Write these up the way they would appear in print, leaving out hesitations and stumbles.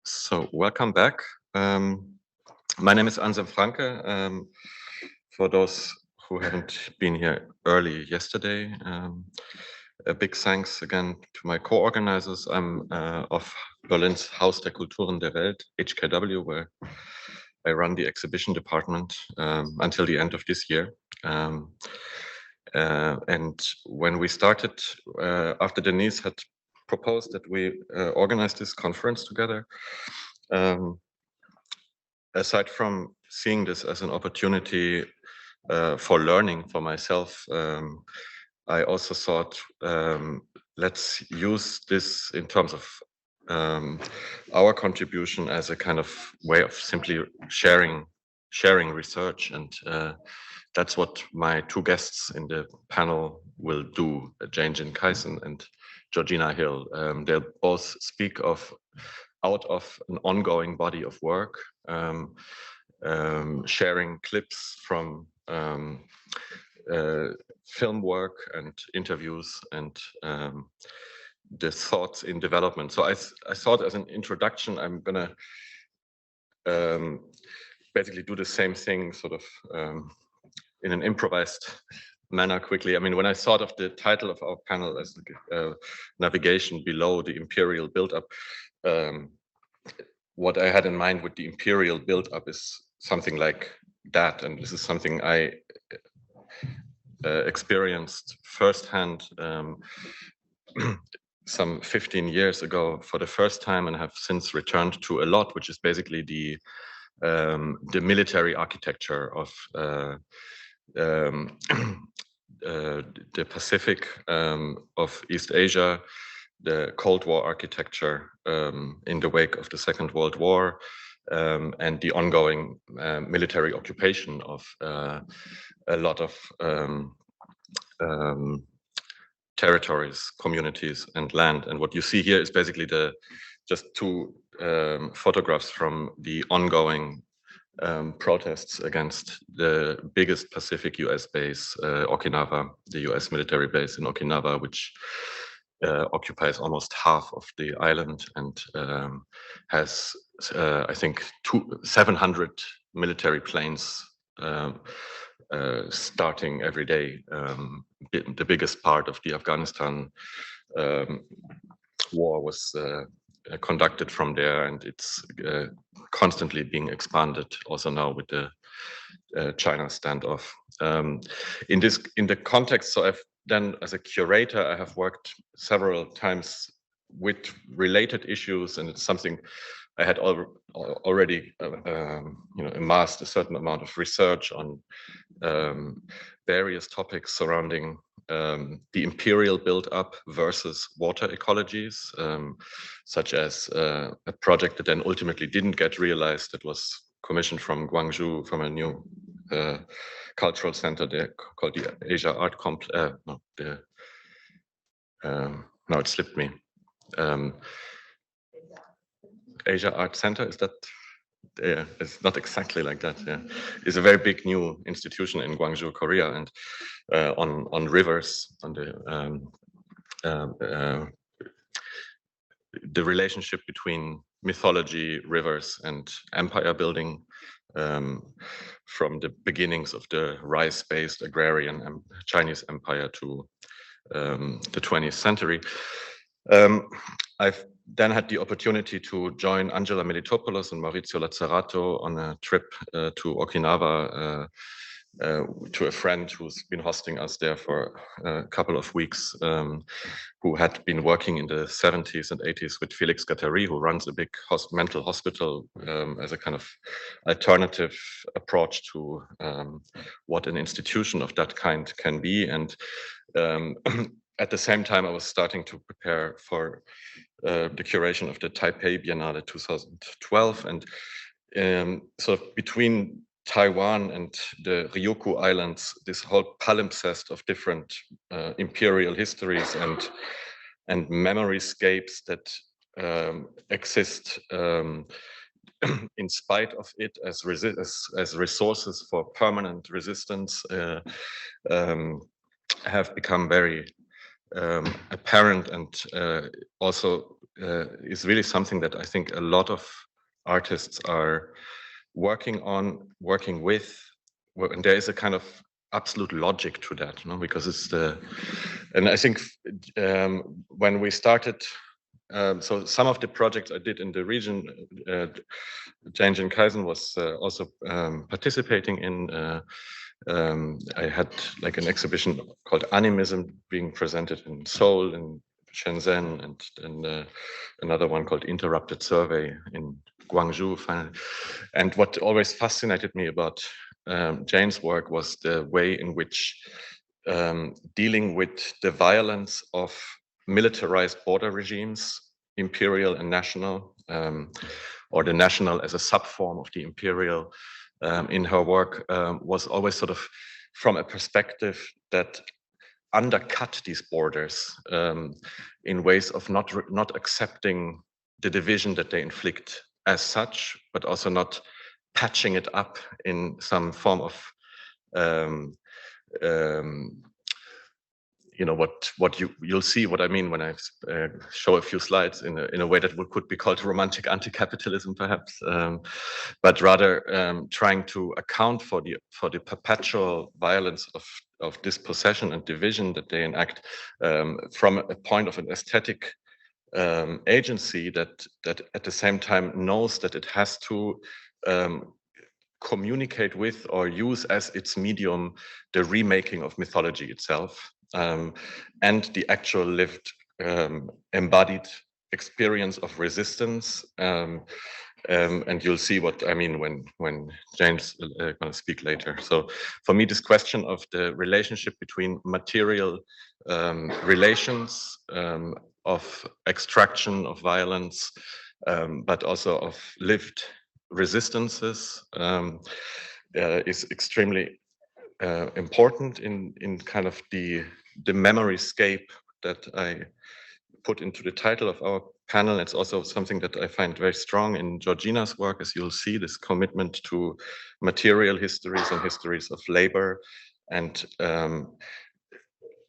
So welcome back. My name is Anselm Franke. For those who haven't been here early yesterday, a big thanks again to my co-organizers. I'm of Berlin's Haus der Kulturen der Welt, HKW, where I run the exhibition department until the end of this year. And when we started, after Denise had proposed that we organize this conference together, aside from seeing this as an opportunity for learning for myself, I also thought, let's use this in terms of our contribution as a kind of way of simply sharing research, and that's what my two guests in the panel will do, Jane Kaisen and Georgina Hill. They'll both speak out of an ongoing body of work, sharing clips from film work and interviews and the thoughts in development. So I thought, as an introduction, I'm gonna basically do the same thing, sort of in an improvised manner quickly. I mean, when I thought of the title of our panel as navigation below the imperial build-up, what I had in mind with the imperial build-up is something like that, and this is something I experienced firsthand some 15 years ago for the first time, and have since returned to a lot, which is basically the military architecture of the Pacific, of East Asia, the Cold War architecture in the wake of the Second World War, and the ongoing military occupation of a lot of territories, communities, and land. And what you see here is basically just two photographs from the ongoing protests against the biggest Pacific US base, Okinawa, the US military base in Okinawa, which occupies almost half of the island and has, I think, 700 military planes starting every day. The biggest part of the Afghanistan war was conducted from there, and it's constantly being expanded also now with the China standoff. In the context, so I've then, as a curator, I have worked several times with related issues, and it's something I had already amassed a certain amount of research on various topics surrounding the imperial build-up versus water ecologies, such as a project that then ultimately didn't get realized, that was commissioned from Guangzhou, from a new cultural center there called the Asia Art Complex. No, it slipped me. Asia Art Center, is that? Yeah, it's not exactly like that. Yeah, it's a very big new institution in Guangzhou, Korea, and on rivers, on the relationship between mythology, rivers, and empire building, from the beginnings of the rice-based agrarian Chinese empire to the 20th century. I've then had the opportunity to join Angela Melitopoulos and Maurizio Lazzarato on a trip to Okinawa, to a friend who's been hosting us there for a couple of weeks, who had been working in the 70s and 80s with Felix Guattari, who runs a big mental hospital, as a kind of alternative approach to what an institution of that kind can be. And at the same time, I was starting to prepare for the curation of the Taipei Biennale 2012. And sort of between Taiwan and the Ryukyu Islands, this whole palimpsest of different imperial histories and memoryscapes that exist in spite of it as resources for permanent resistance, have become very apparent, and also is really something that I think a lot of artists are working on, working with, and there is a kind of absolute logic to that, you know, because it's and I think when we started, so some of the projects I did in the region, Change in Kaisen was also participating in. I had like an exhibition called Animism being presented in Seoul, in Shenzhen, and another one called Interrupted Survey in Guangzhou, finally. And what always fascinated me about Jane's work was the way in which dealing with the violence of militarized border regimes, imperial and national, or the national as a subform of the imperial, in her work was always sort of from a perspective that undercut these borders in ways of not accepting the division that they inflict as such, but also not patching it up in some form of you know, what you'll see what I mean when I show a few slides in a way that could be called romantic anti-capitalism, perhaps, but rather trying to account for the perpetual violence of dispossession and division that they enact from a point of an aesthetic agency that at the same time knows that it has to communicate with or use as its medium the remaking of mythology itself, and the actual lived embodied experience of resistance. And you'll see what I mean when Jane's going to speak later. So for me, this question of the relationship between material relations, of extraction, of violence, but also of lived resistances, is extremely important in kind of the memoryscape that I put into the title of our panel. It's also something that I find very strong in Georgina's work, as you'll see, this commitment to material histories and histories of labor, and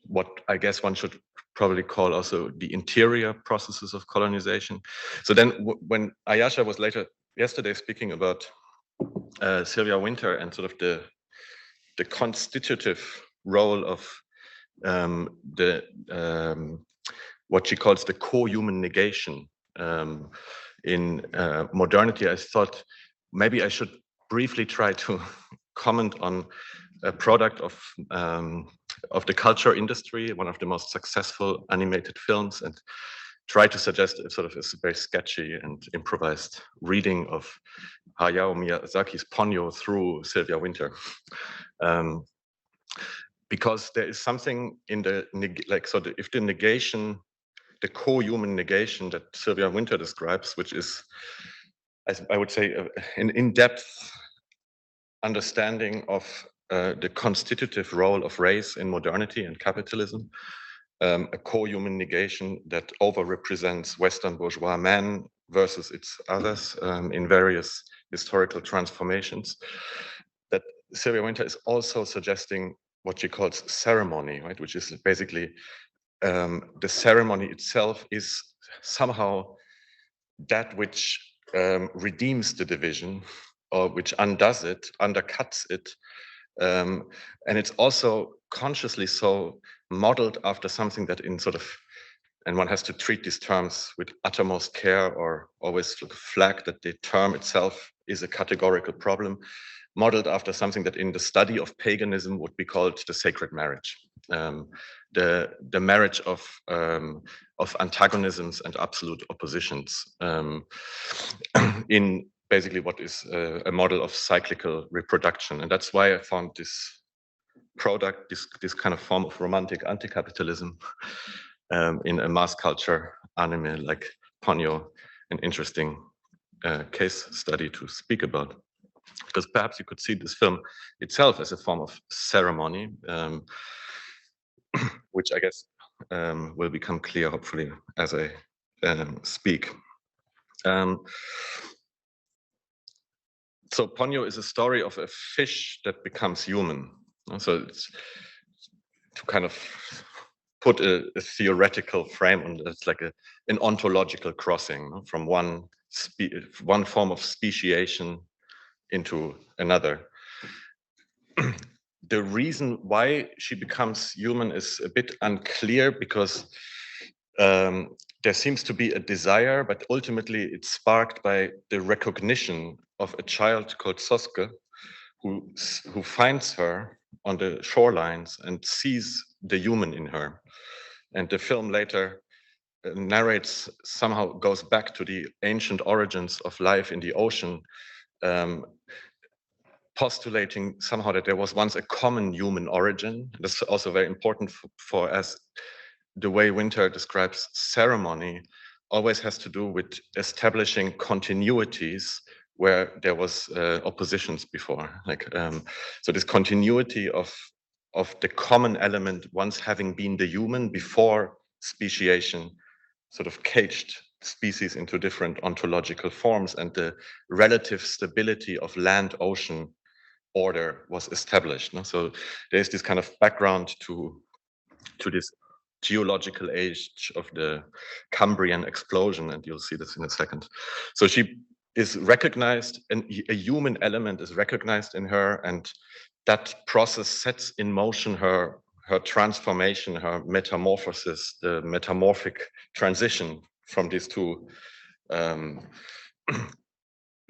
what I guess one should probably call also the interior processes of colonization. So then when Ayasha was yesterday speaking about Sylvia Wynter and sort of the constitutive role of what she calls the co-human negation in modernity, I thought maybe I should briefly try to comment on a product of the culture industry, one of the most successful animated films, and try to suggest a sort of a very sketchy and improvised reading of Hayao Miyazaki's Ponyo through Sylvia Wynter. Because there is something in if the negation, the co-human negation that Sylvia Wynter describes, which is, I would say, an in-depth understanding of the constitutive role of race in modernity and capitalism, a co-human negation that over-represents Western bourgeois men versus its others in various historical transformations, that Sylvia Wynter is also suggesting what she calls ceremony, right? Which is basically the ceremony itself is somehow that which redeems the division, or which undoes it, undercuts it. And it's also consciously so modeled after something that in sort of, and one has to treat these terms with uttermost care, or always flag that the term itself is a categorical problem, modeled after something that in the study of paganism would be called the sacred marriage, the marriage of antagonisms and absolute oppositions, in basically what is a model of cyclical reproduction. And that's why I found this product, this kind of form of romantic anti-capitalism in a mass culture anime like Ponyo, an interesting case study to speak about. because perhaps you could see this film itself as a form of ceremony, which I guess will become clear, hopefully, as I speak. So Ponyo is a story of a fish that becomes human. So it's to kind of put a theoretical frame on it. It's like an ontological crossing, no? From one form of speciation into another. The reason why she becomes human is a bit unclear, because there seems to be a desire, but ultimately it's sparked by the recognition of a child called Sosuke, who finds her on the shorelines and sees the human in her. And the film later narrates, somehow goes back to the ancient origins of life in the ocean, postulating somehow that there was once a common human origin. That's also very important for us. The way Winter describes ceremony always has to do with establishing continuities where there was oppositions before. So this continuity of the common element once having been the human before speciation sort of caged species into different ontological forms, and the relative stability of land-ocean order was established. No? So there's this kind of background to this geological age of the Cambrian explosion, and you'll see this in a second. So she is recognized, and a human element is recognized in her, and that process sets in motion her transformation, her metamorphosis, the metamorphic transition from these two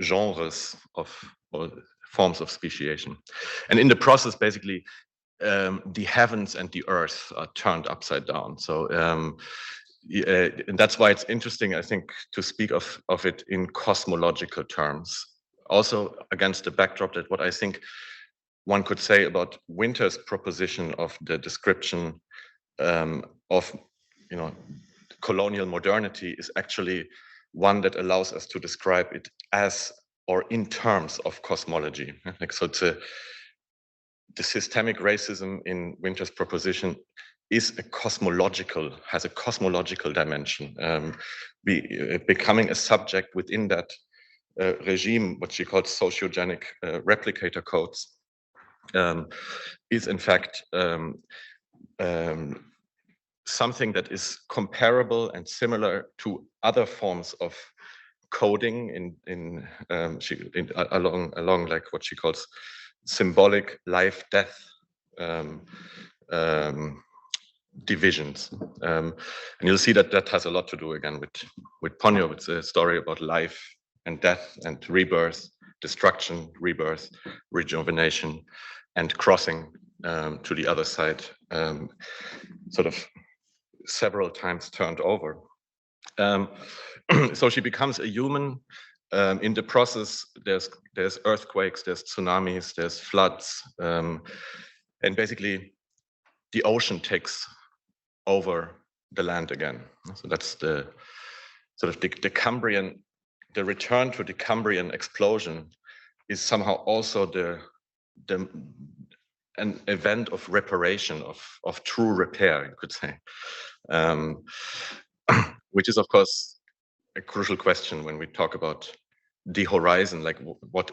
genres of or forms of speciation. And in the process, basically, the heavens and the earth are turned upside down. So and that's why it's interesting, I think, to speak of it in cosmological terms. Also against the backdrop that what I think one could say about Winter's proposition of the description of colonial modernity is actually one that allows us to describe it as or in terms of cosmology. So the systemic racism in Winter's proposition has a cosmological dimension, becoming a subject within that regime, what she calls sociogenic replicator codes, is in fact something that is comparable and similar to other forms of coding along like what she calls symbolic life-death divisions. And you'll see that has a lot to do again with Ponyo. It's a story about life and death and rebirth, destruction, rebirth, rejuvenation, and crossing to the other side, sort of several times turned over. So she becomes a human. In the process, there's earthquakes, there's tsunamis, there's floods, and basically the ocean takes over the land again. So that's the sort of the Cambrian, the return to the Cambrian explosion is somehow also an event of reparation, of true repair, you could say, which is of course a crucial question when we talk about the horizon, like what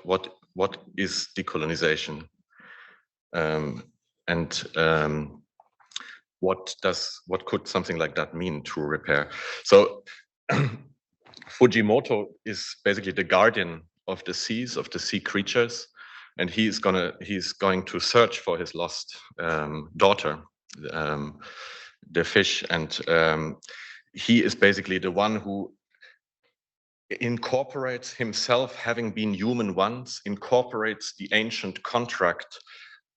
is decolonization, and what could something like that mean, true repair? So Fujimoto is basically the guardian of the seas, of the sea creatures, and he's going to search for his lost daughter, the fish, and he is basically the one who incorporates himself, having been human once, incorporates the ancient contract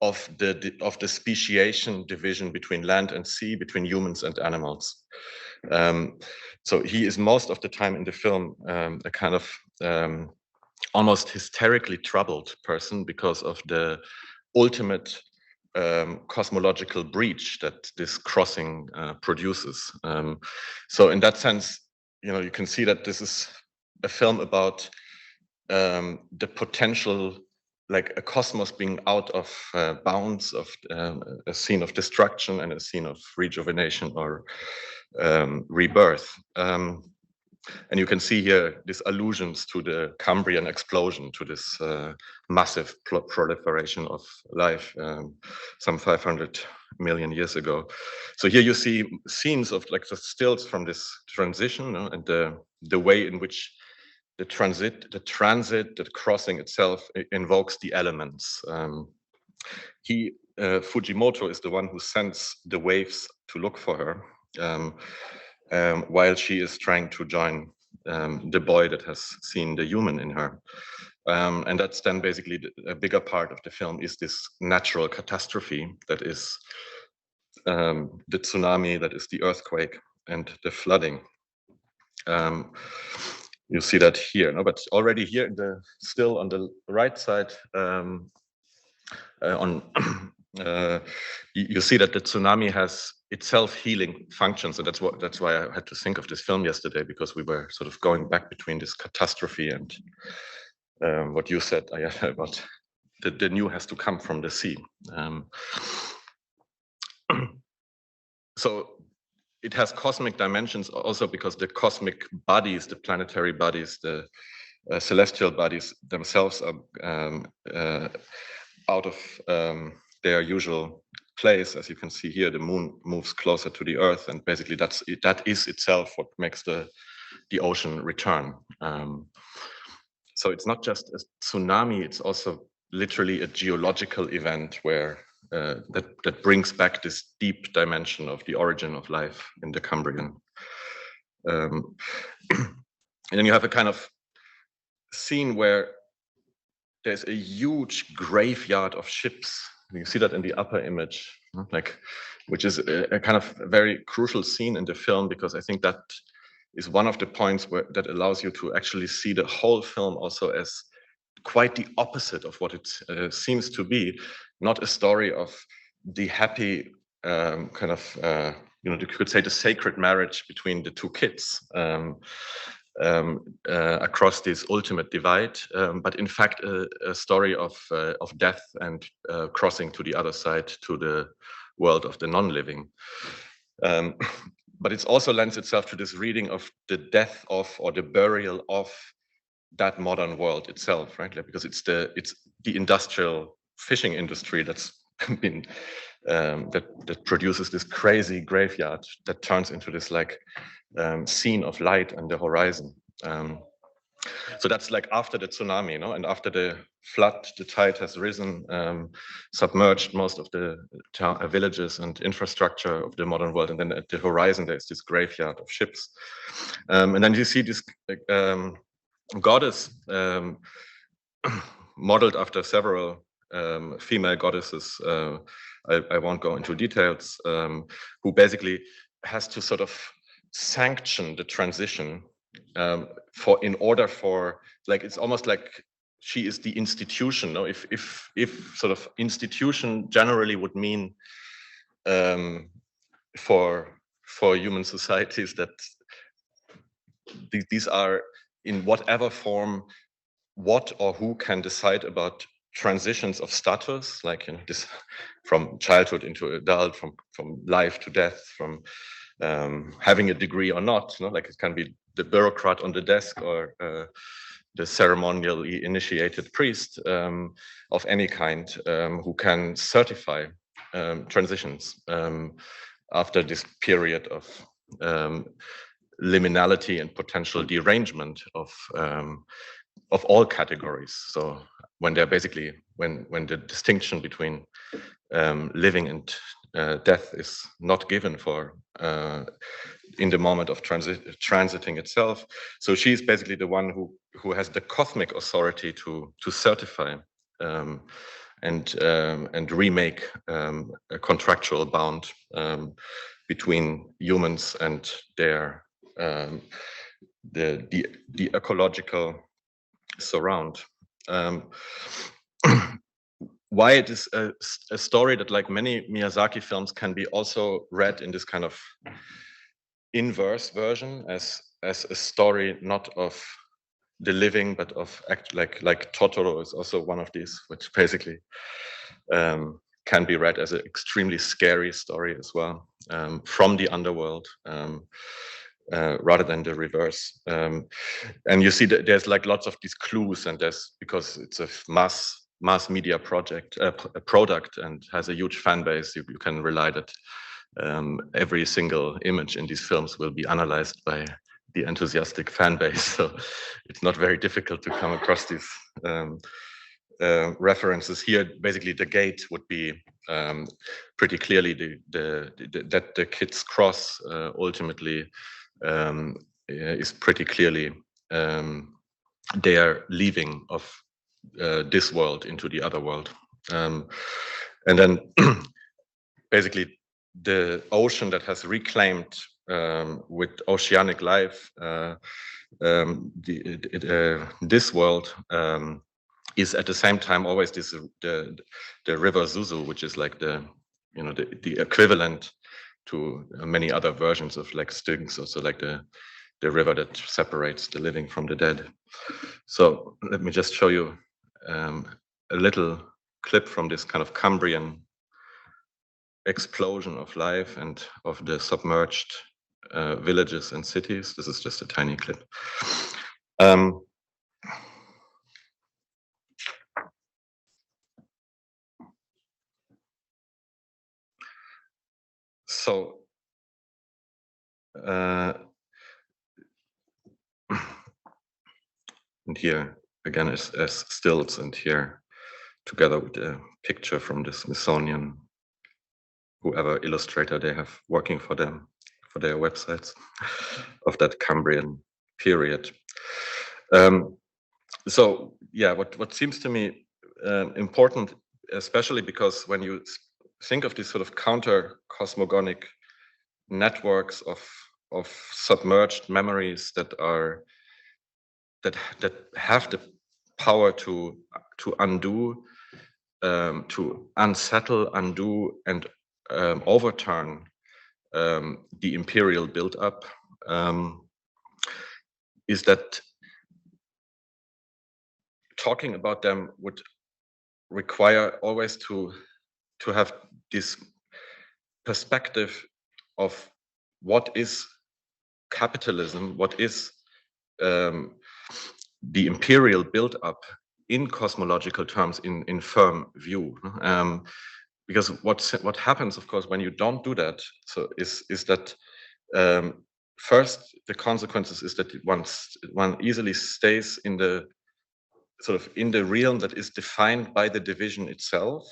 of the speciation division between land and sea, between humans and animals. So he is most of the time in the film a kind of almost hysterically troubled person because of the ultimate cosmological breach that this crossing produces. So in that sense, you can see that this is a film about the potential like a cosmos being out of bounds, of a scene of destruction and a scene of rejuvenation or rebirth. And you can see here these allusions to the Cambrian explosion, to this massive proliferation of life some 500 million years ago. So here you see scenes of like the stills from this transition, and the way in which the crossing itself invokes the elements. Fujimoto is the one who sends the waves to look for her, while she is trying to join the boy that has seen the human in her. And that's then basically a bigger part of the film is this natural catastrophe that is the tsunami, that is the earthquake and the flooding. You see that here, no? But already here, still on the right side, you see that the tsunami has itself healing functions, and that's why I had to think of this film yesterday, because we were sort of going back between this catastrophe and what you said about the new has to come from the sea. So it has cosmic dimensions also because the cosmic bodies, the planetary bodies, the celestial bodies themselves are out of their usual place. As you can see here, the moon moves closer to the earth, and basically that is itself what makes the ocean return. So it's not just a tsunami, it's also literally a geological event where that brings back this deep dimension of the origin of life in the Cambrian. And then you have a kind of scene where there's a huge graveyard of ships. You see that in the upper image, like, which is a kind of very crucial scene in the film, because I think that is one of the points that allows you to actually see the whole film also as quite the opposite of what it seems to be. Not a story of the happy kind of, you could say the sacred marriage between the two kids across this ultimate divide, but in fact a story of death and crossing to the other side, to the world of the non-living. But it also lends itself to this reading of the death of, or the burial of, that modern world itself, right? Because it's the industrial fishing industry that's been that produces this crazy graveyard that turns into this like scene of light on the horizon. So that's like after the tsunami, and after the flood, the tide has risen, submerged most of the villages and infrastructure of the modern world, and then at the horizon there's this graveyard of ships, and then you see this goddess modeled after several female goddesses. I won't go into details, who basically has to sort of sanction the transition in order for, like, it's almost like she is the institution. No, if sort of institution generally would mean for human societies that these are in whatever form, what or who can decide about transitions of status, like this from childhood into adult, from life to death, from having a degree or not, like it can be the bureaucrat on the desk or the ceremonially initiated priest of any kind who can certify transitions after this period of liminality and potential derangement of all categories. So when they're basically when the distinction between living and death is not given for in the moment of transiting itself. So she's basically the one who has the cosmic authority to certify and remake a contractual bound between humans and their the ecological surround. Why it is a story that, like many Miyazaki films, can be also read in this kind of inverse version as a story not of the living, but of like Totoro is also one of these, which basically can be read as an extremely scary story as well, from the underworld, rather than the reverse. And you see that there's like lots of these clues, and there's, because it's a mass media project, a product, and has a huge fan base, you can rely that every single image in these films will be analyzed by the enthusiastic fan base. So it's not very difficult to come across these references here. Basically, the gate would be pretty clearly that the kids cross ultimately is pretty clearly their leaving of this world into the other world. And then basically the ocean that has reclaimed with oceanic life this world is at the same time always the river Zuzu, which is like the equivalent to many other versions of like Styx, also like the river that separates the living from the dead. So let me just show you a little clip from this kind of Cambrian explosion of life and of the submerged villages and cities. This is just a tiny clip. So and here again is as stills, and here together with a picture from the Smithsonian, whoever illustrator they have working for them, for their websites, of that Cambrian period. So yeah, what seems to me important, especially because when you think of these sort of counter-cosmogonic networks of submerged memories that have the power to undo, to unsettle, undo, and overturn the imperial build-up, is that talking about them would require always to have this perspective of what is capitalism, what is the imperial build-up in cosmological terms, in firm view. Because what happens, of course, when you don't do that, so is that first the consequences is that one easily stays in the sort of in the realm that is defined by the division itself.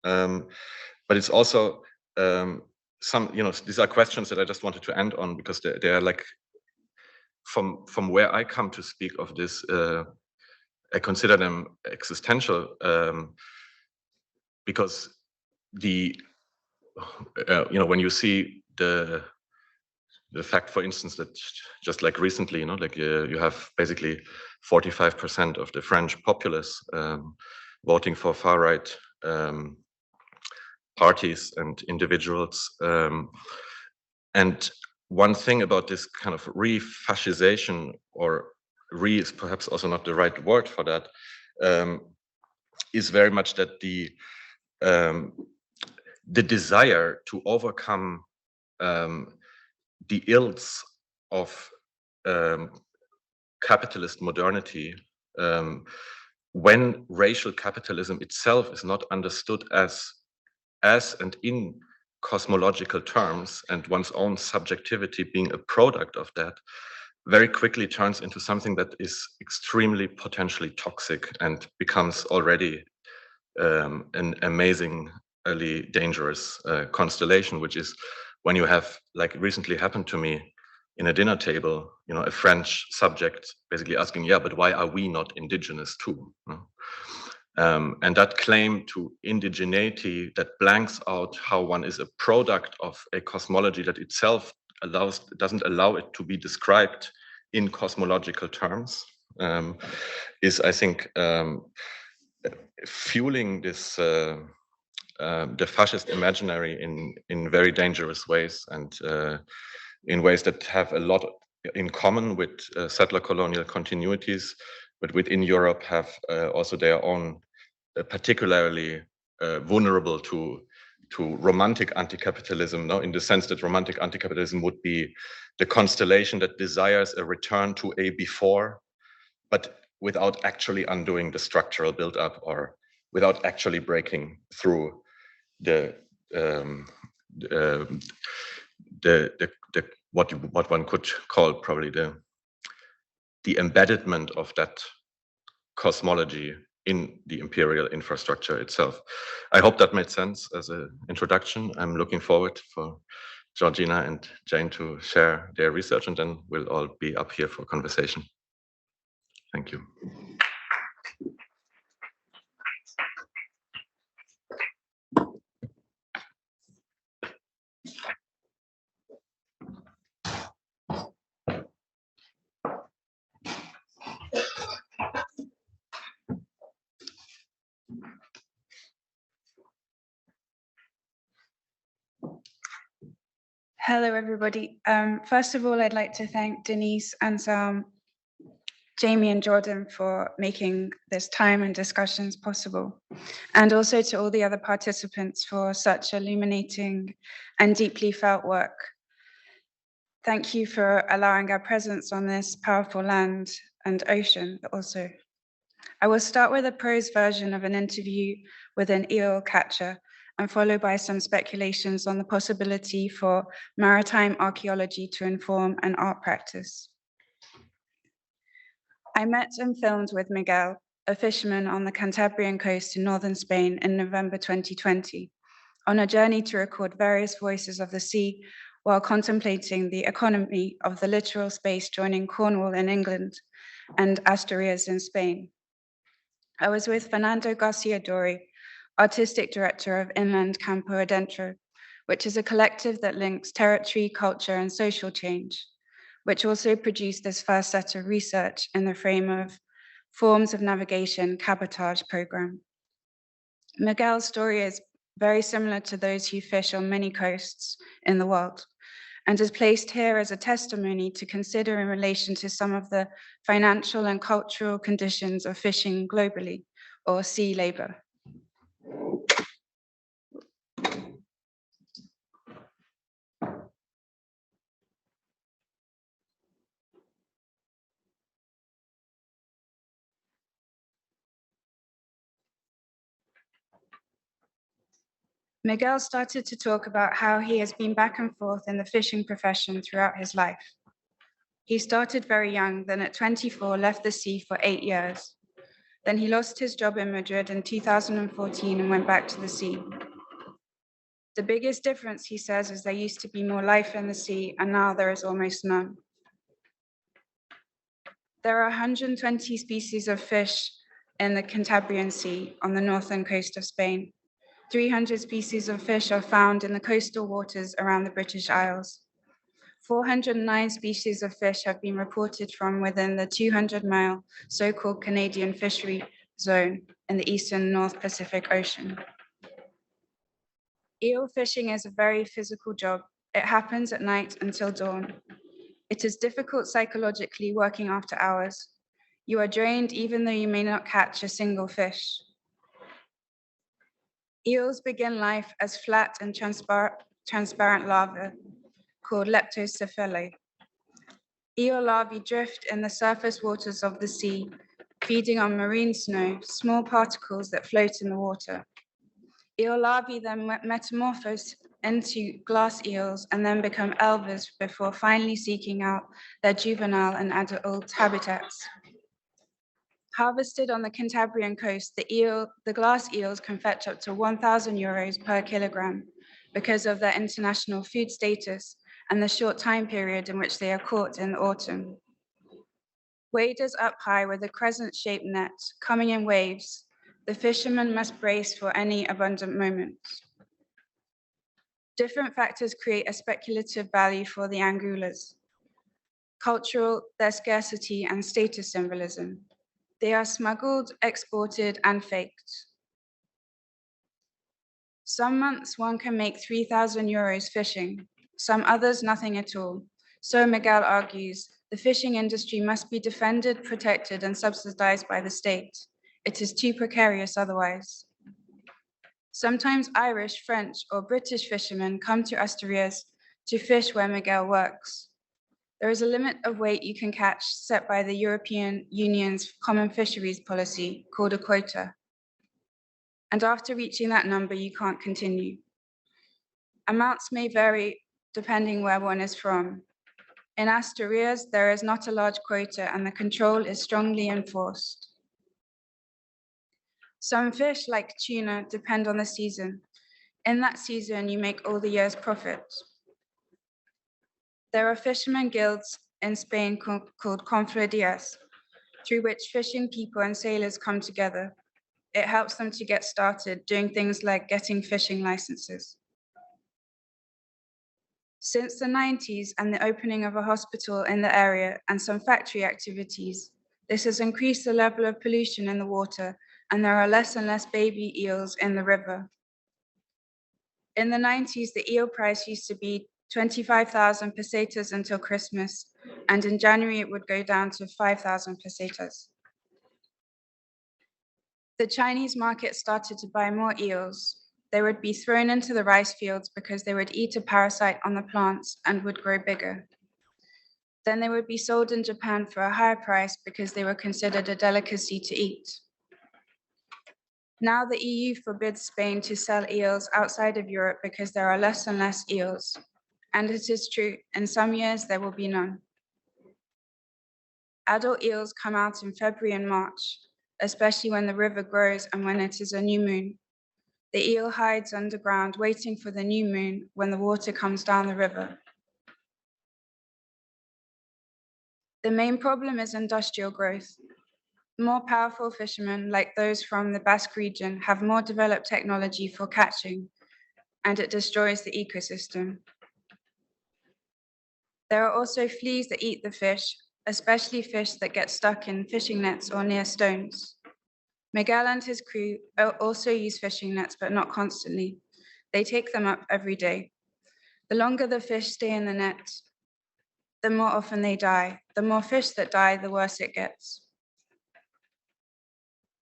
But it's also some, these are questions that I just wanted to end on, because they are like, from where I come to speak of this, I consider them existential, because when you see the fact, for instance, that just like recently, you have basically 45% of the French populace voting for far-right parties and individuals. And one thing about this kind of re-fascization, or re is perhaps also not the right word for that, is very much that the desire to overcome the ills of capitalist modernity, when racial capitalism itself is not understood as and in cosmological terms, and one's own subjectivity being a product of that, very quickly turns into something that is extremely potentially toxic, and becomes already an amazingly dangerous constellation, which is when you have, like recently happened to me in a dinner table, a French subject basically asking, yeah, but why are we not indigenous too? And that claim to indigeneity that blanks out how one is a product of a cosmology that itself doesn't allow it to be described in cosmological terms, is, I think, fueling this the fascist imaginary in very dangerous ways, and in ways that have a lot in common with settler colonial continuities, but within Europe have also their own particularly vulnerable to romantic anti-capitalism, no? In the sense that romantic anti-capitalism would be the constellation that desires a return to a before, but without actually undoing the structural build-up or without actually breaking through the what one could call probably the embedment of that cosmology in the imperial infrastructure itself. I hope that made sense as an introduction. I'm looking forward for Georgina and Jane to share their research, and then we'll all be up here for conversation. Thank you. Hello, everybody. First of all, I'd like to thank Denise, Anselm, Jamie, and Jordan for making this time and discussions possible, and also to all the other participants for such illuminating and deeply felt work. Thank you for allowing our presence on this powerful land and ocean also. I will start with a prose version of an interview with an eel catcher, and followed by some speculations on the possibility for maritime archaeology to inform an art practice. I met and filmed with Miguel, a fisherman on the Cantabrian coast in northern Spain in November 2020, on a journey to record various voices of the sea while contemplating the economy of the littoral space joining Cornwall in England and Asturias in Spain. I was with Fernando Garcia Dori, artistic director of Inland Campo Adentro, which is a collective that links territory, culture, and social change, which also produced this first set of research in the frame of Forms of Navigation Cabotage program. Miguel's story is very similar to those who fish on many coasts in the world, and is placed here as a testimony to consider in relation to some of the financial and cultural conditions of fishing globally, or sea labor. Miguel started to talk about how he has been back and forth in the fishing profession throughout his life. He started very young, then at 24 left the sea for 8 years. Then he lost his job in Madrid in 2014 and went back to the sea. The biggest difference, he says, is there used to be more life in the sea, and now there is almost none. There are 120 species of fish in the Cantabrian Sea on the northern coast of Spain. 300 species of fish are found in the coastal waters around the British Isles. 409 species of fish have been reported from within the 200-mile so-called Canadian fishery zone in the eastern North Pacific Ocean. Eel fishing is a very physical job. It happens at night until dawn. It is difficult psychologically working after hours. You are drained even though you may not catch a single fish. Eels begin life as flat and transparent larvae called leptocephalae. Eel larvae drift in the surface waters of the sea, feeding on marine snow, small particles that float in the water. Eel larvae then metamorphose into glass eels and then become elvers before finally seeking out their juvenile and adult habitats. Harvested on the Cantabrian coast, the glass eels can fetch up to 1,000 euros per kilogram because of their international food status and the short time period in which they are caught in the autumn. Waders up high with a crescent-shaped net, coming in waves, the fisherman must brace for any abundant moment. Different factors create a speculative value for the angulas. Cultural, their scarcity, and status symbolism. They are smuggled, exported, and faked. Some months one can make 3,000 euros fishing, some others nothing at all. So Miguel argues, the fishing industry must be defended, protected, and subsidized by the state. It is too precarious otherwise. Sometimes Irish, French, or British fishermen come to Asturias to fish where Miguel works. There is a limit of weight you can catch set by the European Union's common fisheries policy called a quota. And after reaching that number, you can't continue. Amounts may vary depending where one is from. In Asturias, there is not a large quota and the control is strongly enforced. Some fish, like tuna, depend on the season. In that season, you make all the year's profit. There are fishermen guilds in Spain called confrarías, through which fishing people and sailors come together. It helps them to get started doing things like getting fishing licenses. Since the 90s and the opening of a hospital in the area and some factory activities, this has increased the level of pollution in the water, and there are less and less baby eels in the river. In the 90s, the eel price used to be 25,000 pesetas until Christmas, and in January it would go down to 5,000 pesetas. The Chinese market started to buy more eels. They would be thrown into the rice fields because they would eat a parasite on the plants and would grow bigger. Then they would be sold in Japan for a higher price because they were considered a delicacy to eat. Now the EU forbids Spain to sell eels outside of Europe because there are less and less eels. And it is true, in some years there will be none. Adult eels come out in February and March, especially when the river grows and when it is a new moon. The eel hides underground, waiting for the new moon when the water comes down the river. The main problem is industrial growth. More powerful fishermen, like those from the Basque region, have more developed technology for catching, and it destroys the ecosystem. There are also fleas that eat the fish, especially fish that get stuck in fishing nets or near stones. Miguel and his crew also use fishing nets, but not constantly. They take them up every day. The longer the fish stay in the net, the more often they die. The more fish that die, the worse it gets.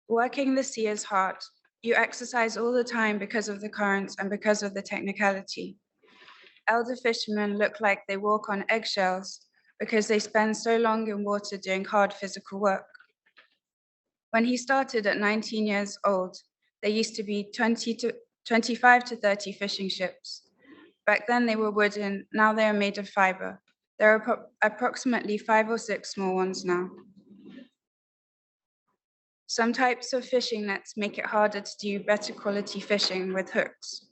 Working the sea is hard. You exercise all the time because of the currents and because of the technicality. Elder fishermen look like they walk on eggshells because they spend so long in water doing hard physical work. When he started at 19 years old, there used to be 25 to 30 fishing ships. Back then they were wooden, now they are made of fiber. There are approximately 5 or 6 small ones now. Some types of fishing nets make it harder to do better quality fishing with hooks,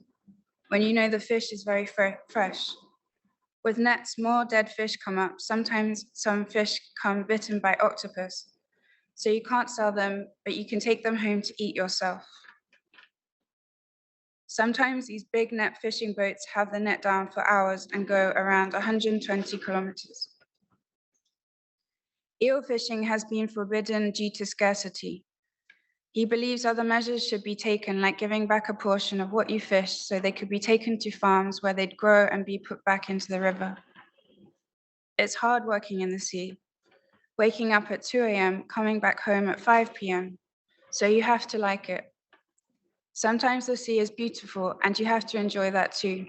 when you know the fish is very fresh. With nets, more dead fish come up. Sometimes some fish come bitten by octopus. So you can't sell them, but you can take them home to eat yourself. Sometimes these big net fishing boats have the net down for hours and go around 120 kilometers. Eel fishing has been forbidden due to scarcity. He believes other measures should be taken, like giving back a portion of what you fished so they could be taken to farms where they'd grow and be put back into the river. It's hard working in the sea, waking up at 2 a.m., coming back home at 5 p.m., so you have to like it. Sometimes the sea is beautiful and you have to enjoy that too.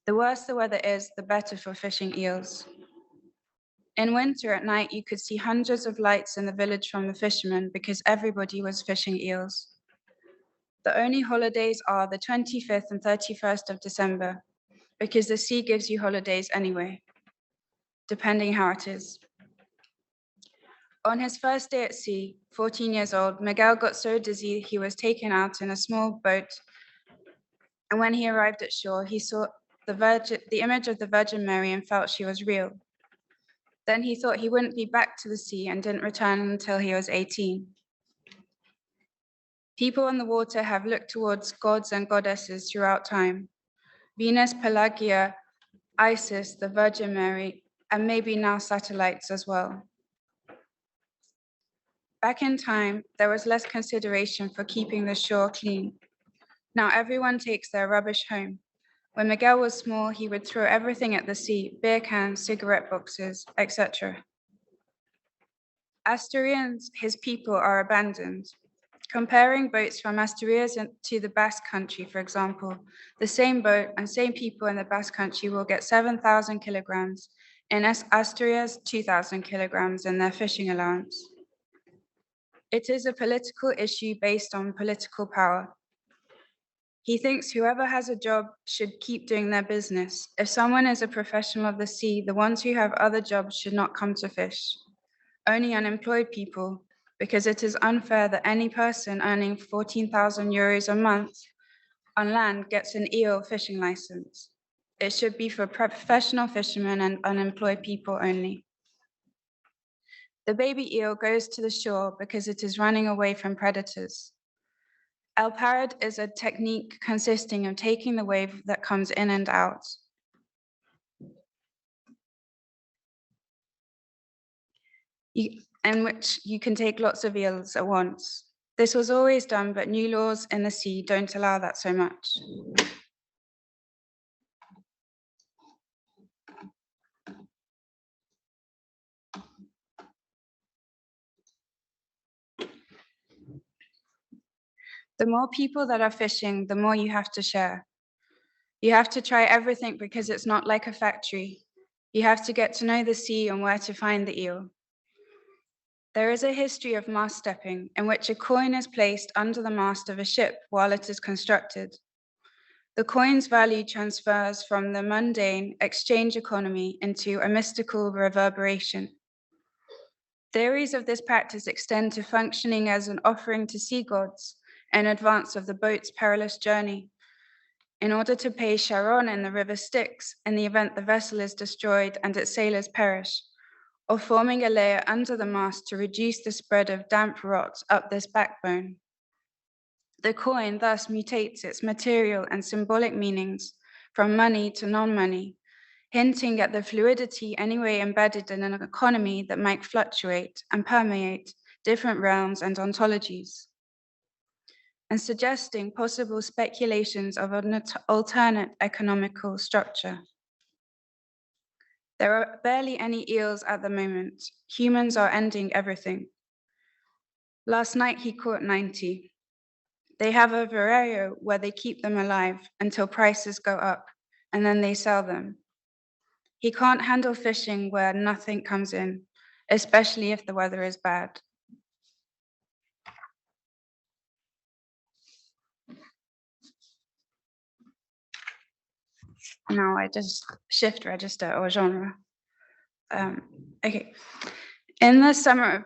The worse the weather is, the better for fishing eels. In winter at night, you could see hundreds of lights in the village from the fishermen because everybody was fishing eels. The only holidays are the 25th and 31st of December because the sea gives you holidays anyway, depending how it is. On his first day at sea, 14 years old, Miguel got so dizzy he was taken out in a small boat, and when he arrived at shore, he saw the image of the Virgin Mary and felt she was real. Then he thought he wouldn't be back to the sea and didn't return until he was 18. People on the water have looked towards gods and goddesses throughout time. Venus, Pelagia, Isis, the Virgin Mary, and maybe now satellites as well. Back in time, there was less consideration for keeping the shore clean. Now everyone takes their rubbish home. When Miguel was small, he would throw everything at the sea, beer cans, cigarette boxes, etc. Asturians, his people, are abandoned. Comparing boats from Asturias to the Basque Country, for example, the same boat and same people in the Basque Country will get 7,000 kilograms, in Asturias 2,000 kilograms in their fishing allowance. It is a political issue based on political power. He thinks whoever has a job should keep doing their business. If someone is a professional of the sea, the ones who have other jobs should not come to fish. Only unemployed people, because it is unfair that any person earning 14,000 euros a month on land gets an eel fishing license. It should be for professional fishermen and unemployed people only. The baby eel goes to the shore because it is running away from predators. El parad is a technique consisting of taking the wave that comes in and out. In which you can take lots of eels at once. This was always done, but new laws in the sea don't allow that so much. The more people that are fishing, the more you have to share. You have to try everything because it's not like a factory. You have to get to know the sea and where to find the eel. There is a history of mast stepping in which a coin is placed under the mast of a ship while it is constructed. The coin's value transfers from the mundane exchange economy into a mystical reverberation. Theories of this practice extend to functioning as an offering to sea gods in advance of the boat's perilous journey, in order to pay Charon in the river Styx in the event the vessel is destroyed and its sailors perish, or forming a layer under the mast to reduce the spread of damp rot up this backbone. The coin thus mutates its material and symbolic meanings from money to non-money, hinting at the fluidity anyway embedded in an economy that might fluctuate and permeate different realms and ontologies, and suggesting possible speculations of an alternate economical structure. There are barely any eels at the moment. Humans are ending everything. Last night he caught 90. They have a vivarium where they keep them alive until prices go up, and then they sell them. He can't handle fishing where nothing comes in, especially if the weather is bad. Now I just shift register or genre. Okay. In the summer of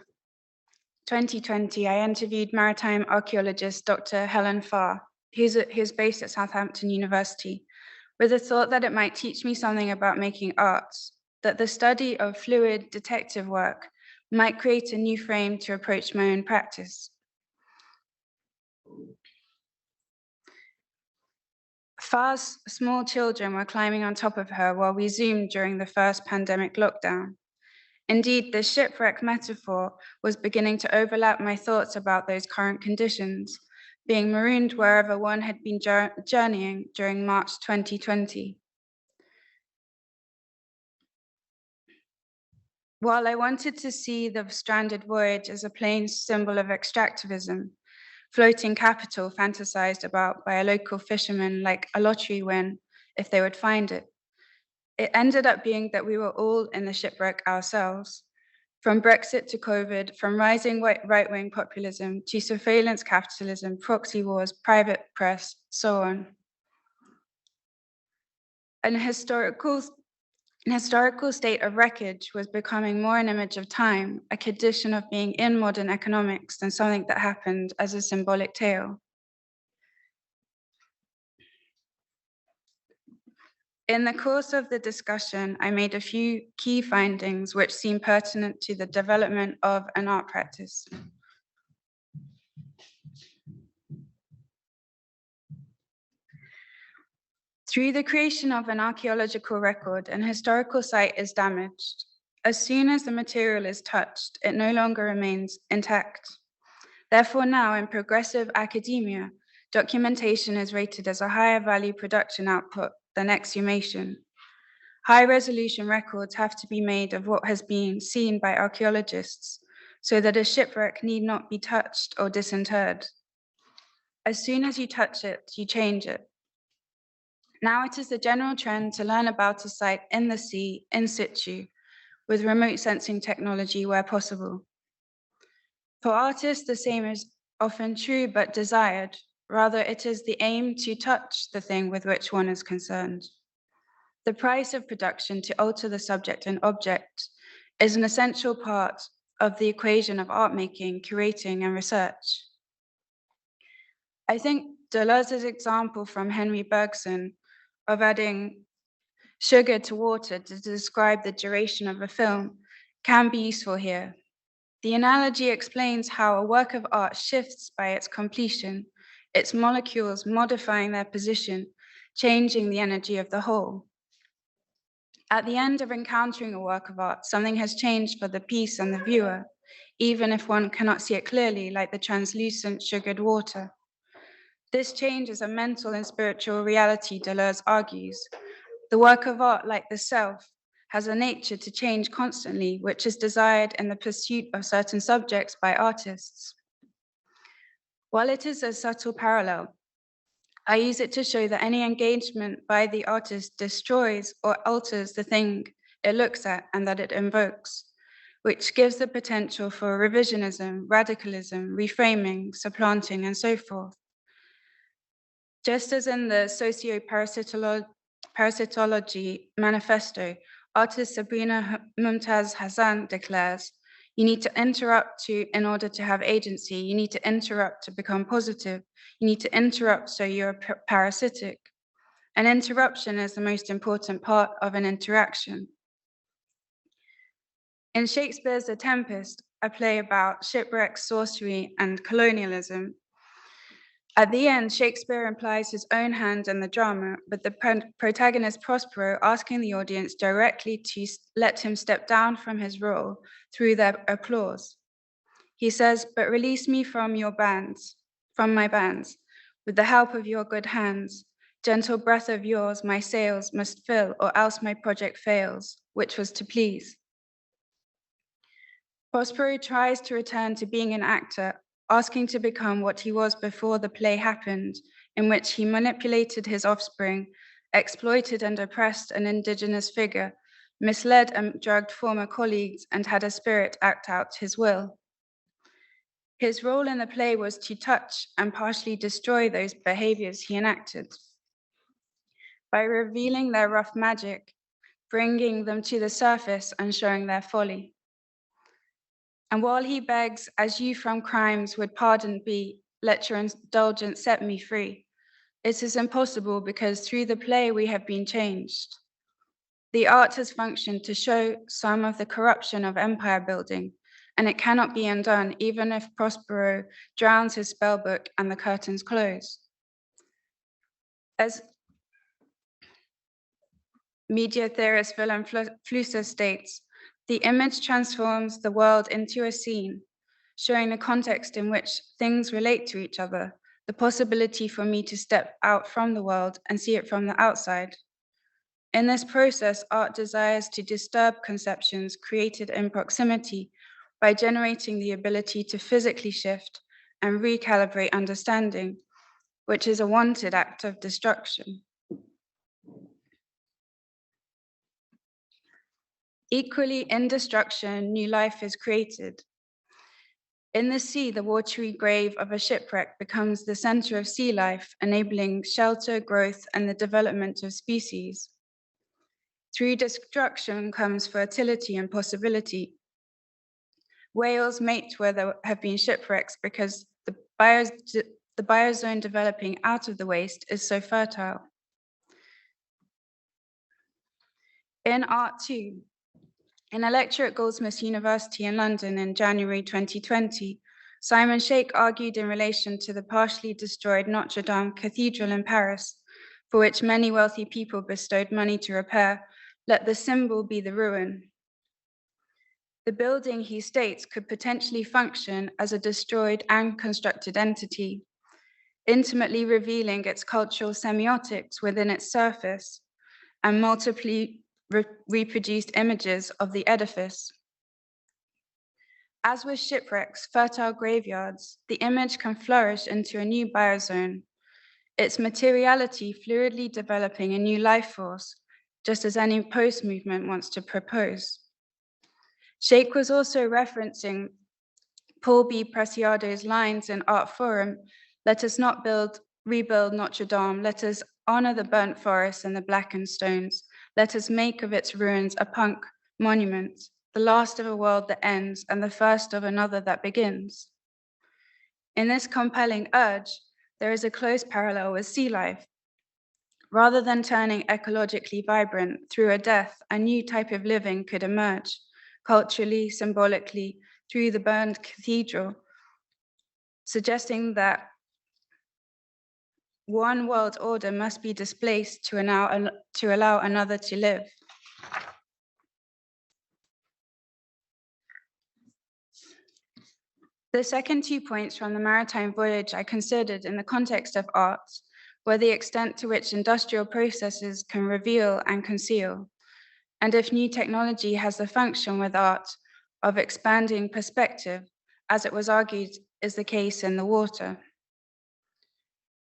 2020, I interviewed maritime archaeologist Dr. Helen Farr, who's based at Southampton University, with the thought that it might teach me something about making arts, that the study of fluid detective work might create a new frame to approach my own practice. Farr's small children were climbing on top of her while we Zoomed during the first pandemic lockdown. Indeed, the shipwreck metaphor was beginning to overlap my thoughts about those current conditions, being marooned wherever one had been journeying during March 2020. While I wanted to see the stranded voyage as a plain symbol of extractivism, floating capital fantasized about by a local fisherman like a lottery win if they would find it, it ended up being that we were all in the shipwreck ourselves. From Brexit to COVID, from rising right-wing populism to surveillance capitalism, proxy wars, private press, so on. An historical state of wreckage was becoming more an image of time, a condition of being in modern economics than something that happened as a symbolic tale. In the course of the discussion, I made a few key findings which seem pertinent to the development of an art practice. Through the creation of an archaeological record, an historical site is damaged. As soon as the material is touched, it no longer remains intact. Therefore, now in progressive academia, documentation is rated as a higher value production output than exhumation. High-resolution records have to be made of what has been seen by archaeologists, so that a shipwreck need not be touched or disinterred. As soon as you touch it, you change it. Now it is the general trend to learn about a site in the sea, in situ, with remote sensing technology where possible. For artists, the same is often true but desired. Rather, it is the aim to touch the thing with which one is concerned. The price of production to alter the subject and object is an essential part of the equation of art making, curating, and research. I think Deleuze's example from Henry Bergson of adding sugar to water to describe the duration of a film can be useful here. The analogy explains how a work of art shifts by its completion, its molecules modifying their position, changing the energy of the whole. At the end of encountering a work of art, something has changed for the piece and the viewer, even if one cannot see it clearly, like the translucent sugared water. This change is a mental and spiritual reality, Deleuze argues. The work of art, like the self, has a nature to change constantly, which is desired in the pursuit of certain subjects by artists. While it is a subtle parallel, I use it to show that any engagement by the artist destroys or alters the thing it looks at and that it invokes, which gives the potential for revisionism, radicalism, reframing, supplanting, and so forth. Just as in the socio-parasitology manifesto, artist Sabrina Mumtaz Hassan declares, you need to interrupt in order to have agency. You need to interrupt to become positive. You need to interrupt so you're parasitic. An interruption is the most important part of an interaction. In Shakespeare's The Tempest, a play about shipwreck, sorcery, and colonialism, at the end, Shakespeare implies his own hand in the drama, with the protagonist Prospero asking the audience directly to let him step down from his role through their applause. He says, but release me from my bands, with the help of your good hands. Gentle breath of yours, my sails must fill, or else my project fails, which was to please. Prospero tries to return to being an actor, asking to become what he was before the play happened, in which he manipulated his offspring, exploited and oppressed an indigenous figure, misled and drugged former colleagues, and had a spirit act out his will. His role in the play was to touch and partially destroy those behaviors he enacted. By revealing their rough magic, bringing them to the surface and showing their folly. And while he begs, as you from crimes would pardon be, let your indulgence set me free, it is impossible because through the play we have been changed. The art has functioned to show some of the corruption of empire building, and it cannot be undone even if Prospero drowns his spellbook and the curtains close. As media theorist Willem Flusser states, the image transforms the world into a scene, showing the context in which things relate to each other, the possibility for me to step out from the world and see it from the outside. In this process, art desires to disturb conceptions created in proximity by generating the ability to physically shift and recalibrate understanding, which is a wanted act of destruction. Equally, in destruction, new life is created. In the sea, the watery grave of a shipwreck becomes the center of sea life, enabling shelter, growth, and the development of species. Through destruction comes fertility and possibility. Whales mate where there have been shipwrecks because the biozone developing out of the waste is so fertile. In art too, in a lecture at Goldsmiths University in London in January 2020, Simon Sheikh argued in relation to the partially destroyed Notre Dame Cathedral in Paris, for which many wealthy people bestowed money to repair, let the symbol be the ruin. The building, he states, could potentially function as a destroyed and constructed entity. intimately revealing its cultural semiotics within its surface and multiply reproduced images of the edifice. As with shipwrecks, fertile graveyards, the image can flourish into a new biozone, its materiality fluidly developing a new life force, just as any post-movement wants to propose. Sheikh was also referencing Paul B. Preciado's lines in Art Forum, "Let us not rebuild Notre Dame, let us honor the burnt forests and the blackened stones, let us make of its ruins a punk monument, the last of a world that ends and the first of another that begins." In this compelling urge, there is a close parallel with sea life. Rather than turning ecologically vibrant through a death, a new type of living could emerge, culturally, symbolically, through the burned cathedral, suggesting that one world order must be displaced to allow another to live. The second 2 points from the maritime voyage I considered in the context of art were the extent to which industrial processes can reveal and conceal, and if new technology has the function with art of expanding perspective, as it was argued is the case in the water.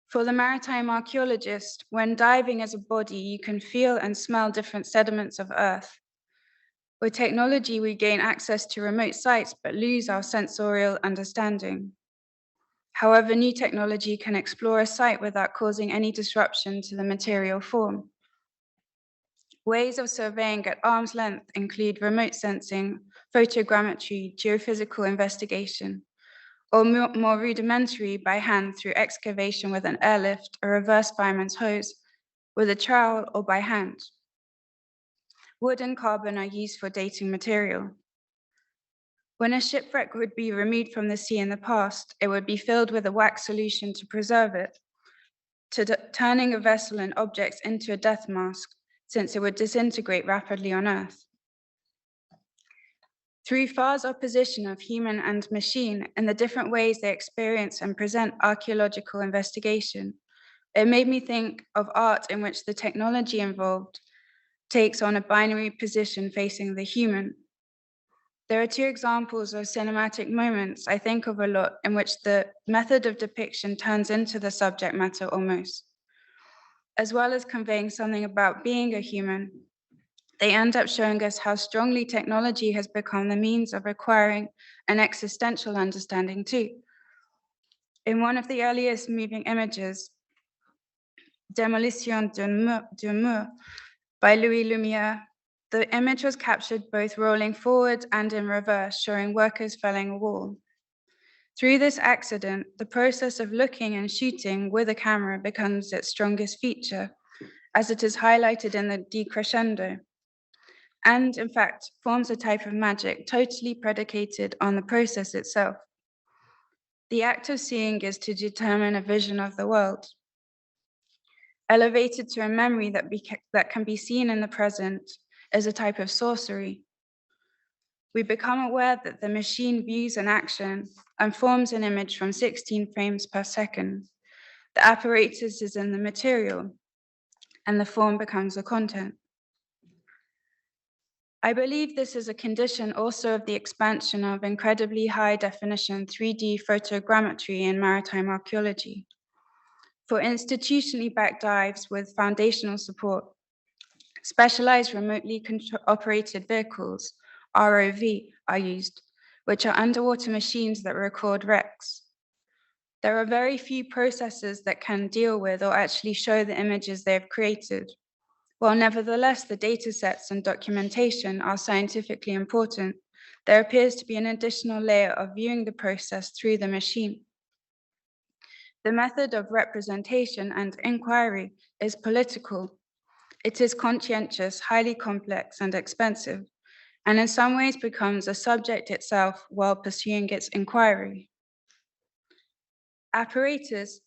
For the maritime archaeologist, when diving as a body, you can feel and smell different sediments of earth. With technology, we gain access to remote sites but lose our sensorial understanding. However, new technology can explore a site without causing any disruption to the material form. Ways of surveying at arm's length include remote sensing, photogrammetry, geophysical investigation, or more rudimentary by hand through excavation with an airlift, a reverse fireman's hose, with a trowel, or by hand. Wood and carbon are used for dating material. When a shipwreck would be removed from the sea in the past, it would be filled with a wax solution to preserve it, turning a vessel and objects into a death mask, since it would disintegrate rapidly on Earth. Through Farr's opposition of human and machine and the different ways they experience and present archaeological investigation, it made me think of art in which the technology involved takes on a binary position facing the human. There are 2 examples of cinematic moments I think of a lot in which the method of depiction turns into the subject matter almost. As well as conveying something about being a human, they end up showing us how strongly technology has become the means of acquiring an existential understanding too. In one of the earliest moving images, Démolition d'un mur by Louis Lumière, the image was captured both rolling forward and in reverse, showing workers felling a wall. Through this accident, the process of looking and shooting with a camera becomes its strongest feature, as it is highlighted in the decrescendo, and in fact forms a type of magic totally predicated on the process itself. The act of seeing is to determine a vision of the world, elevated to a memory that can be seen in the present as a type of sorcery. We become aware that the machine views an action and forms an image from 16 frames per second. The apparatus is in the material, and the form becomes the content. I believe this is a condition also of the expansion of incredibly high definition 3D photogrammetry in maritime archaeology. For institutionally backed dives with foundational support, specialized remotely operated vehicles, ROV, are used, which are underwater machines that record wrecks. There are very few processes that can deal with or actually show the images they have created. While nevertheless the data sets and documentation are scientifically important, there appears to be an additional layer of viewing the process through the machine. The method of representation and inquiry is political. It is conscientious, highly complex, and expensive, and in some ways becomes a subject itself while pursuing its inquiry. Apparatus,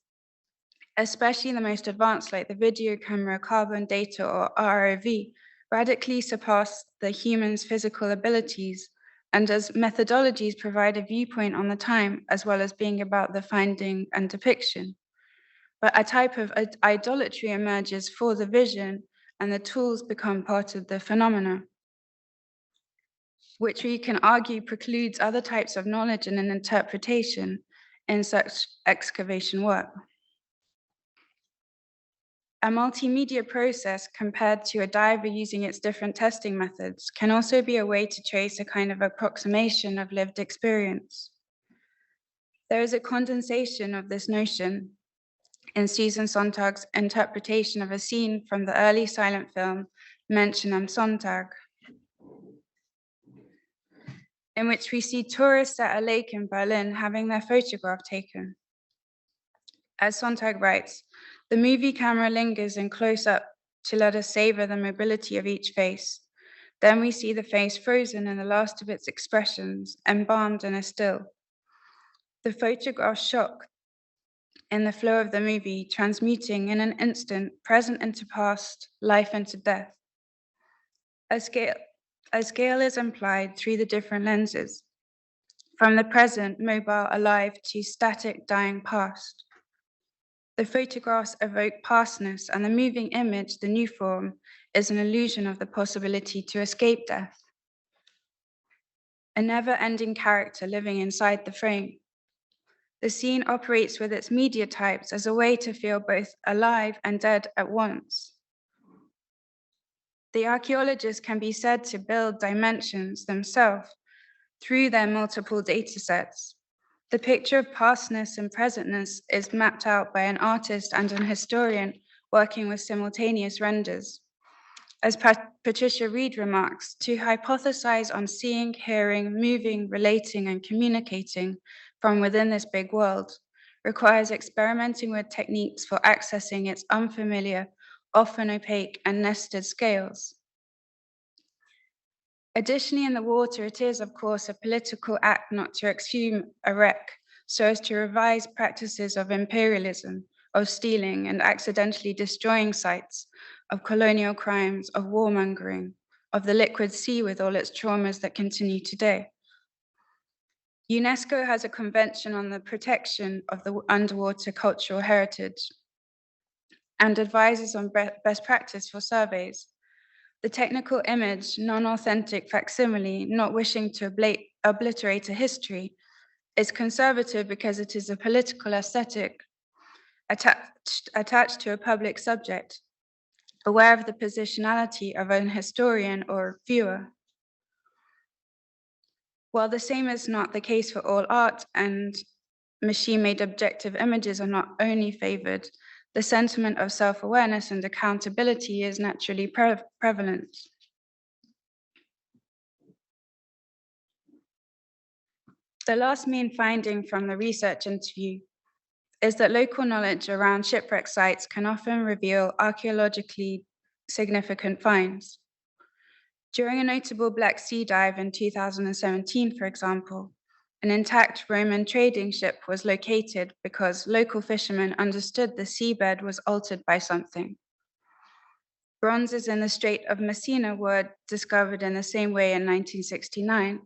especially the most advanced like the video camera, carbon data, or ROV, radically surpass the human's physical abilities, and as methodologies provide a viewpoint on the time, as well as being about the finding and depiction. but a type of idolatry emerges for the vision, and the tools become part of the phenomena, which we can argue precludes other types of knowledge and an interpretation in such excavation work. A multimedia process compared to a diver using its different testing methods can also be a way to trace a kind of approximation of lived experience. There is a condensation of this notion in Susan Sontag's interpretation of a scene from the early silent film Menschen am Sonntag, in which we see tourists at a lake in Berlin having their photograph taken. As Sontag writes, the movie camera lingers in close up to let us savor the mobility of each face. Then we see the face frozen in the last of its expressions, embalmed in a still. The photograph shock in the flow of the movie, transmuting in an instant present into past, life into death. A scale is implied through the different lenses, from the present, mobile, alive, to static, dying past. The photographs evoke pastness, and the moving image, the new form, is an illusion of the possibility to escape death. A never-ending character living inside the frame. The scene operates with its media types as a way to feel both alive and dead at once. The archaeologists can be said to build dimensions themselves through their multiple data sets. The picture of pastness and presentness is mapped out by an artist and an historian working with simultaneous renders. As Patricia Reed remarks, to hypothesize on seeing, hearing, moving, relating, and communicating from within this big world requires experimenting with techniques for accessing its unfamiliar, often opaque, and nested scales. Additionally, in the water, it is, of course, a political act not to exhume a wreck so as to revise practices of imperialism, of stealing and accidentally destroying sites, of colonial crimes, of warmongering, of the liquid sea with all its traumas that continue today. UNESCO has a convention on the protection of the underwater cultural heritage and advises on best practice for surveys. The technical image, non-authentic facsimile, not wishing to obliterate a history, is conservative because it is a political aesthetic attached to a public subject, aware of the positionality of an historian or viewer. While the same is not the case for all art, and machine-made objective images are not only favored, the sentiment of self-awareness and accountability is naturally prevalent. The last main finding from the research interview is that local knowledge around shipwreck sites can often reveal archaeologically significant finds. During a notable Black Sea dive in 2017, for example, an intact Roman trading ship was located because local fishermen understood the seabed was altered by something. Bronzes in the Strait of Messina were discovered in the same way in 1969,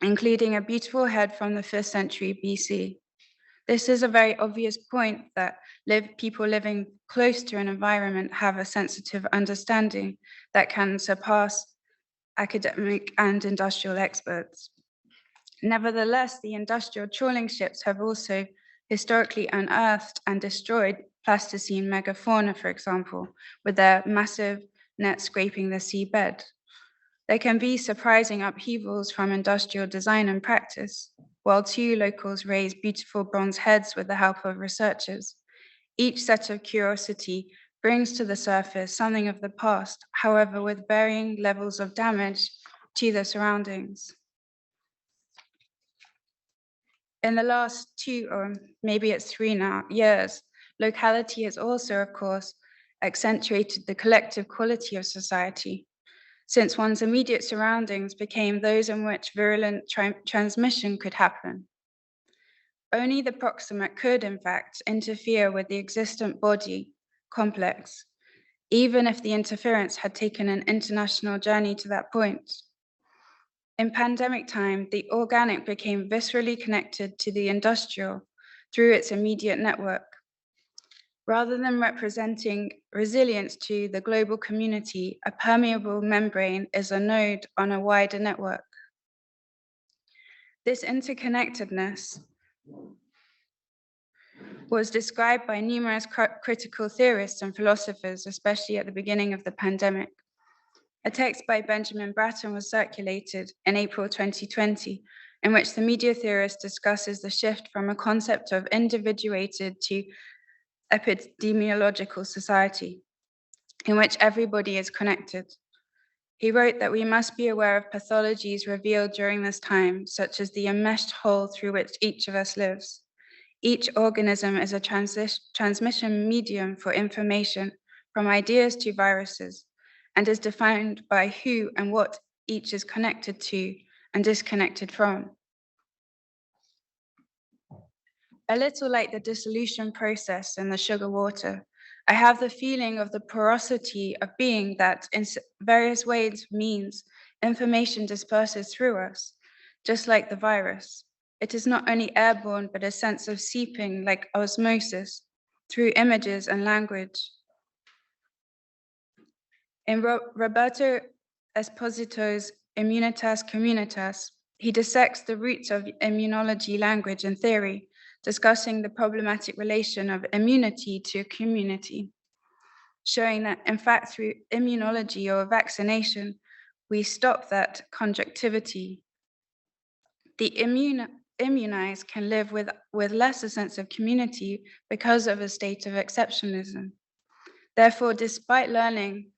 including a beautiful head from the 5th century BC. This is a very obvious point that people living close to an environment have a sensitive understanding that can surpass academic and industrial experts. Nevertheless, the industrial trawling ships have also historically unearthed and destroyed Pleistocene megafauna, for example, with their massive nets scraping the seabed. There can be surprising upheavals from industrial design and practice, while two locals raise beautiful bronze heads with the help of researchers. Each set of curiosity brings to the surface something of the past, however, with varying levels of damage to the surroundings. In the last 2, or maybe it's 3 now, years, locality has also, of course, accentuated the collective quality of society, since one's immediate surroundings became those in which virulent transmission could happen. Only the proximate could, in fact, interfere with the existent body complex, even if the interference had taken an international journey to that point. In pandemic time, the organic became viscerally connected to the industrial through its immediate network. Rather than representing resilience to the global community, a permeable membrane is a node on a wider network. This interconnectedness was described by numerous critical theorists and philosophers, especially at the beginning of the pandemic. A text by Benjamin Bratton was circulated in April 2020, in which the media theorist discusses the shift from a concept of individuated to epidemiological society, in which everybody is connected. He wrote that we must be aware of pathologies revealed during this time, such as the enmeshed hole through which each of us lives. Each organism is a transmission medium for information, from ideas to viruses, and is defined by who and what each is connected to and disconnected from. A little like the dissolution process in the sugar water, I have the feeling of the porosity of being that in various ways means information disperses through us, just like the virus. It is not only airborne, but a sense of seeping like osmosis through images and language. In Roberto Esposito's Immunitas Communitas, he dissects the roots of immunology, language, and theory, discussing the problematic relation of immunity to a community, showing that, in fact, through immunology or vaccination, we stop that conjunctivity. The immunized can live with less a sense of community because of a state of exceptionalism. Therefore, despite learning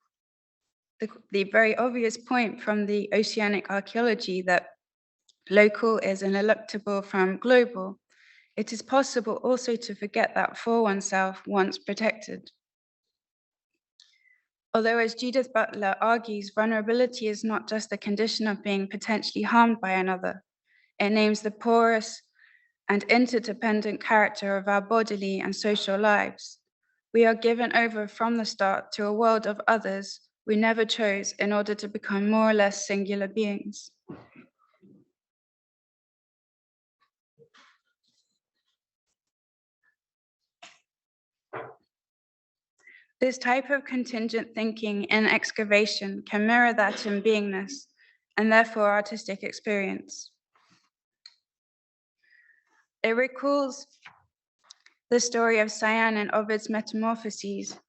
the very obvious point from the oceanic archaeology that local is ineluctable from global, it is possible also to forget that for oneself once protected. Although, as Judith Butler argues, vulnerability is not just the condition of being potentially harmed by another, it names the porous and interdependent character of our bodily and social lives. We are given over from the start to a world of others we never chose in order to become more or less singular beings. This type of contingent thinking in excavation can mirror that in beingness, and therefore artistic experience. It recalls the story of Cyan in Ovid's Metamorphoses,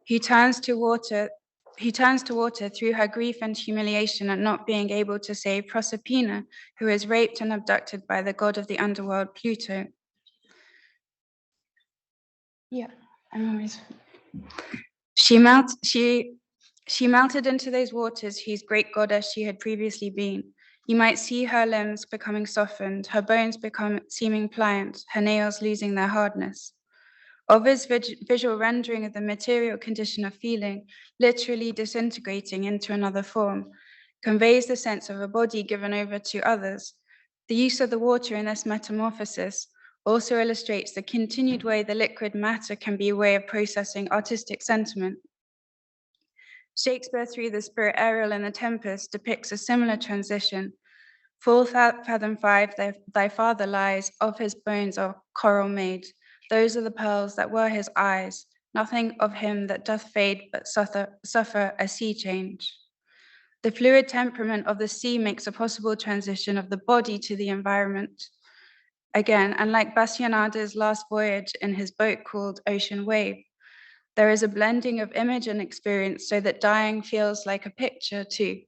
who turns to water through her grief and humiliation at not being able to save Proserpina, who is raped and abducted by the god of the underworld, Pluto. Yeah, I'm always. She melted into those waters whose great goddess she had previously been. You might see her limbs becoming softened, her bones seeming pliant, her nails losing their hardness. Ovid's visual rendering of the material condition of feeling, literally disintegrating into another form, conveys the sense of a body given over to others. The use of the water in this metamorphosis also illustrates the continued way the liquid matter can be a way of processing artistic sentiment. Shakespeare, through the spirit Ariel in The Tempest, depicts a similar transition. Full fathom 5, thy father lies, of his bones are coral made. Those are the pearls that were his eyes, nothing of him that doth fade but suffer a sea change. The fluid temperament of the sea makes a possible transition of the body to the environment. Again, unlike Bascianada's last voyage in his boat called Ocean Wave, there is a blending of image and experience so that dying feels like a picture too.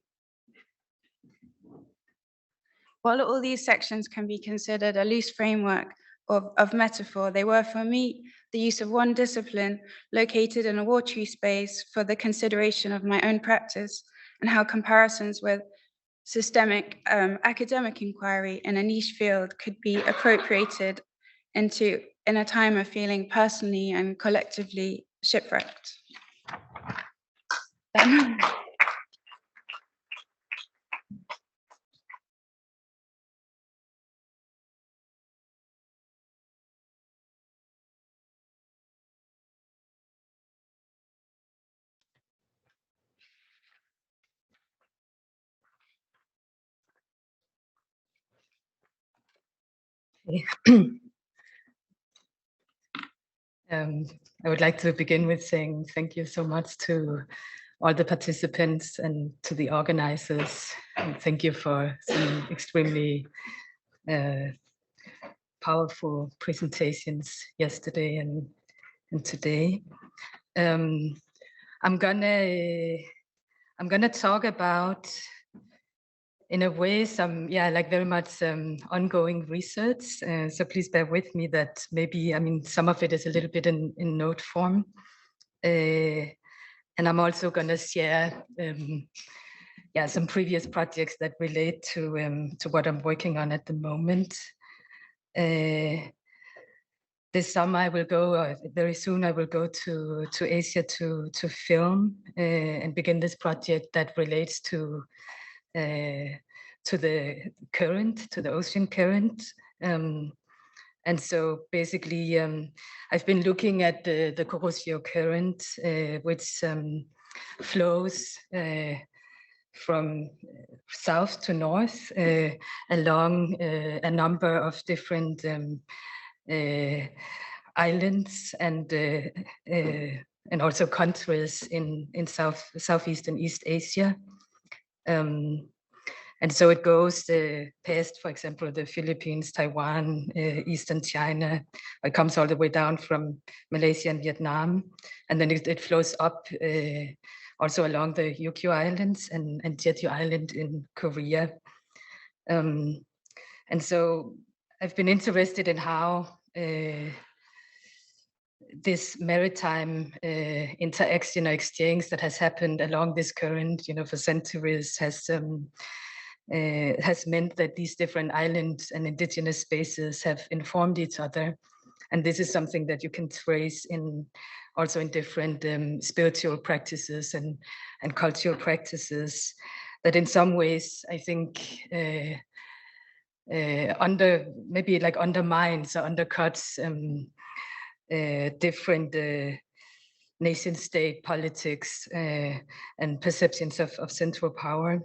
While all these sections can be considered a loose framework of metaphor, they were for me the use of one discipline located in a watery space for the consideration of my own practice and how comparisons with systemic academic inquiry in a niche field could be appropriated in a time of feeling personally and collectively shipwrecked. I would like to begin with saying thank you so much to all the participants and to the organizers. And thank you for some extremely powerful presentations yesterday and today. I'm gonna talk about, in a way, some like very much ongoing research. So please bear with me that maybe, I mean, some of it is a little bit in note form. And I'm also gonna share some previous projects that relate to what I'm working on at the moment. This summer I will go, very soon I will go to Asia to film and begin this project that relates to the current, to the ocean current. And so basically, I've been looking at the Kuroshio current, which flows from south to north along a number of different islands and also countries in Southeast and East Asia. And so it goes past, for example, the Philippines, Taiwan, Eastern China. It comes all the way down from Malaysia and Vietnam. And then it flows up also along the Ryukyu Islands and Jeju Island in Korea. And so I've been interested in how this maritime interaction or exchange that has happened along this current, for centuries has meant that these different islands and indigenous spaces have informed each other. And this is something that you can trace also in different spiritual practices and cultural practices that in some ways, I think, undermines or undercuts different nation state politics and perceptions of central power.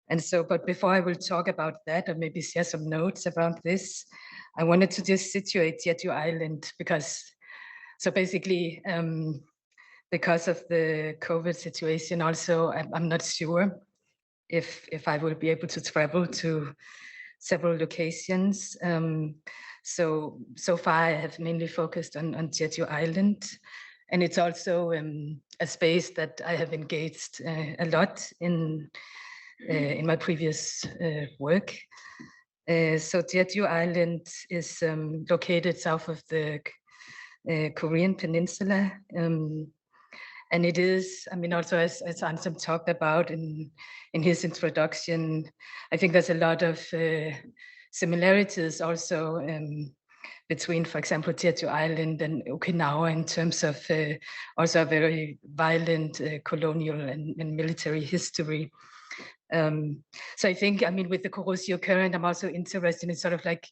And so, but before I will talk about that or maybe share some notes about this, I wanted to just situate Jeju Island because basically, because of the COVID situation also, I'm not sure if I will be able to travel to several locations. So far I have mainly focused on Jeju Island. And it's also a space that I have engaged a lot in my previous work. So Jeju Island is located south of the Korean peninsula. And it is, I mean, also as Anselm talked about in his introduction, I think there's a lot of similarities also between, for example, Jeju Island and Okinawa in terms of also a very violent colonial and military history. So I think, I mean, with the Kuroshio current, I'm also interested in sort of like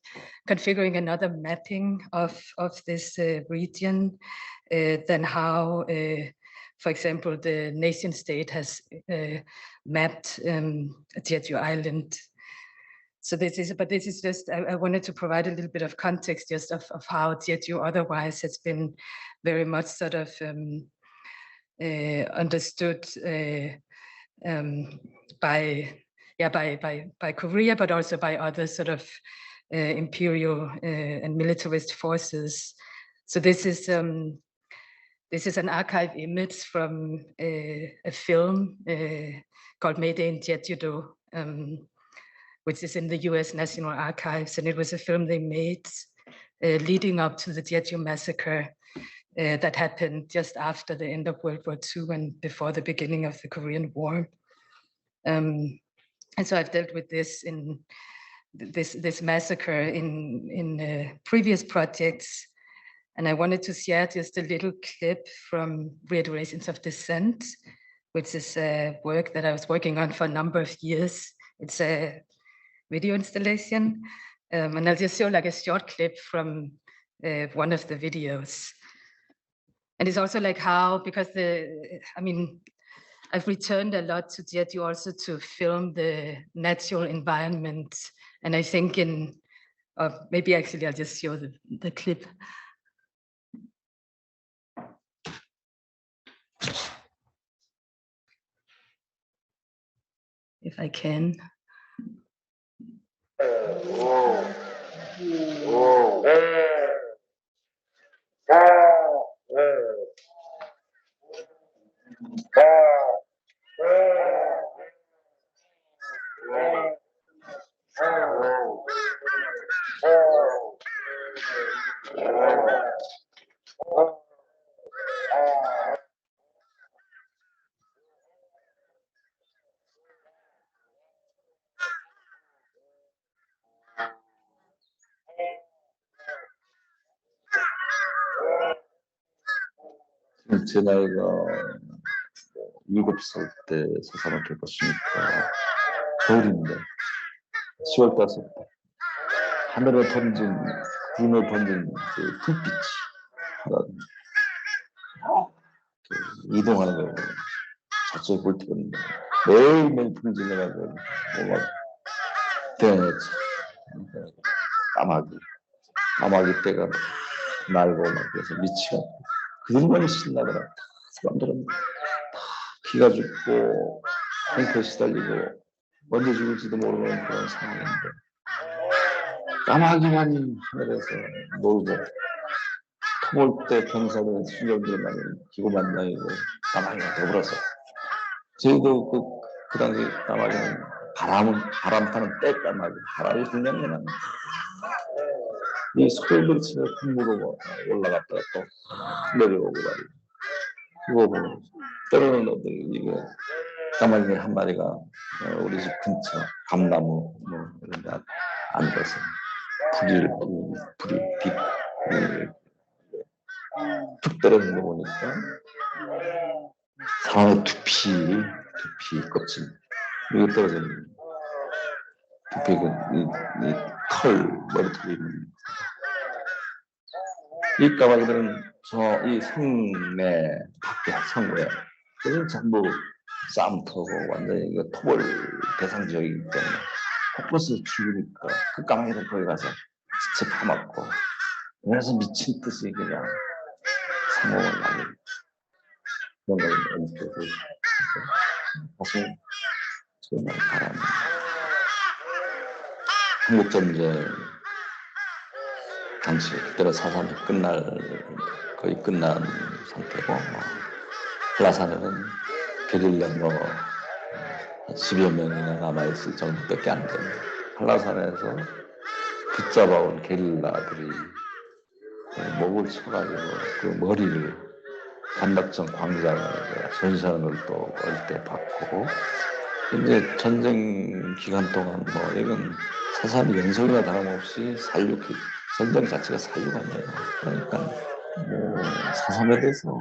configuring another mapping of this region than how, for example, the nation state has mapped Jeju Island. So this is just, I wanted to provide a little bit of context just of how Jeju otherwise has been very much sort of understood by Korea, but also by other sort of imperial and militarist forces. So this is an archive image from a film called Mayday in Jeju-do, which is in the US National Archives. And it was a film they made leading up to the Jeju massacre that happened just after the end of World War II and before the beginning of the Korean War. And so I've dealt with this in this massacre in previous projects. And I wanted to share just a little clip from Reiterations of Dissent, which is a work that I was working on for a number of years. It's a video installation. And I'll just show like a short clip from one of the videos. And it's also like how, because I've returned a lot to Jeju also to film the natural environment. And I think maybe actually I'll just show the clip. if I can. 제 나이가 7살 때 서산을 겪었으니까 겨울인데 10월 달에 하늘에 던진 구름에 던진 그 불빛이 이동하는 거 저쪽에 볼 때는 매일매일 풍진해가지고 뭐가 대단했지. 까마귀 때가 날고 막 그래서 미치고 그것만 신나더라. 사람들은 다 기가 죽고 탱크에 시달리고 언제 죽을지도 모르는 그런 상황인데 까마귀만 하늘에서 놀고 터볼 때 병사들 순정들만 기고 만나이고 까마귀가 더불어서 저희도 그 당시 까마귀는 바람 타는 때 까마귀 바람이 불면 그냥 이 소리를 치며 풍무로 올라갔다가 또 내려오고 말이야. 그거 보면 때로는 이게 까마귀 한 마리가 우리 집 근처 감나무 뭐 이런 데 앉아서 불이 툭 떨어지는 거 보니까 사람의 두피 껍질 이게 떨어지는 두피 털 머리털이 있는 이 까마귀들은 이 성내 밖에 성외 그래서 전부 싸움 터고 완전히 토벌 대상 지역이기 때문에 곳곳에서 죽으니까 그 까마귀들 거기 가서 시체 파먹고 그래서 미친 듯이 그냥 상공을 날리고 그런 걸 엄격히 사실 정말 바람 한국전쟁 당시 그때로 4.3이 거의 끝난 상태고 한라산에는 게릴라 10여 명이나 남아있을 정도밖에 안 됩니다. 한라산에서 붙잡아온 게릴라들이 목을 쳐가지고 그 머리를 단박정 광장에서 선선을 또 어릴 때 받고 이제 전쟁 기간 동안 이건 4.3 연속이나 다름없이 전쟁 자체가 살육아니에요. 그러니까 4.3에 대해서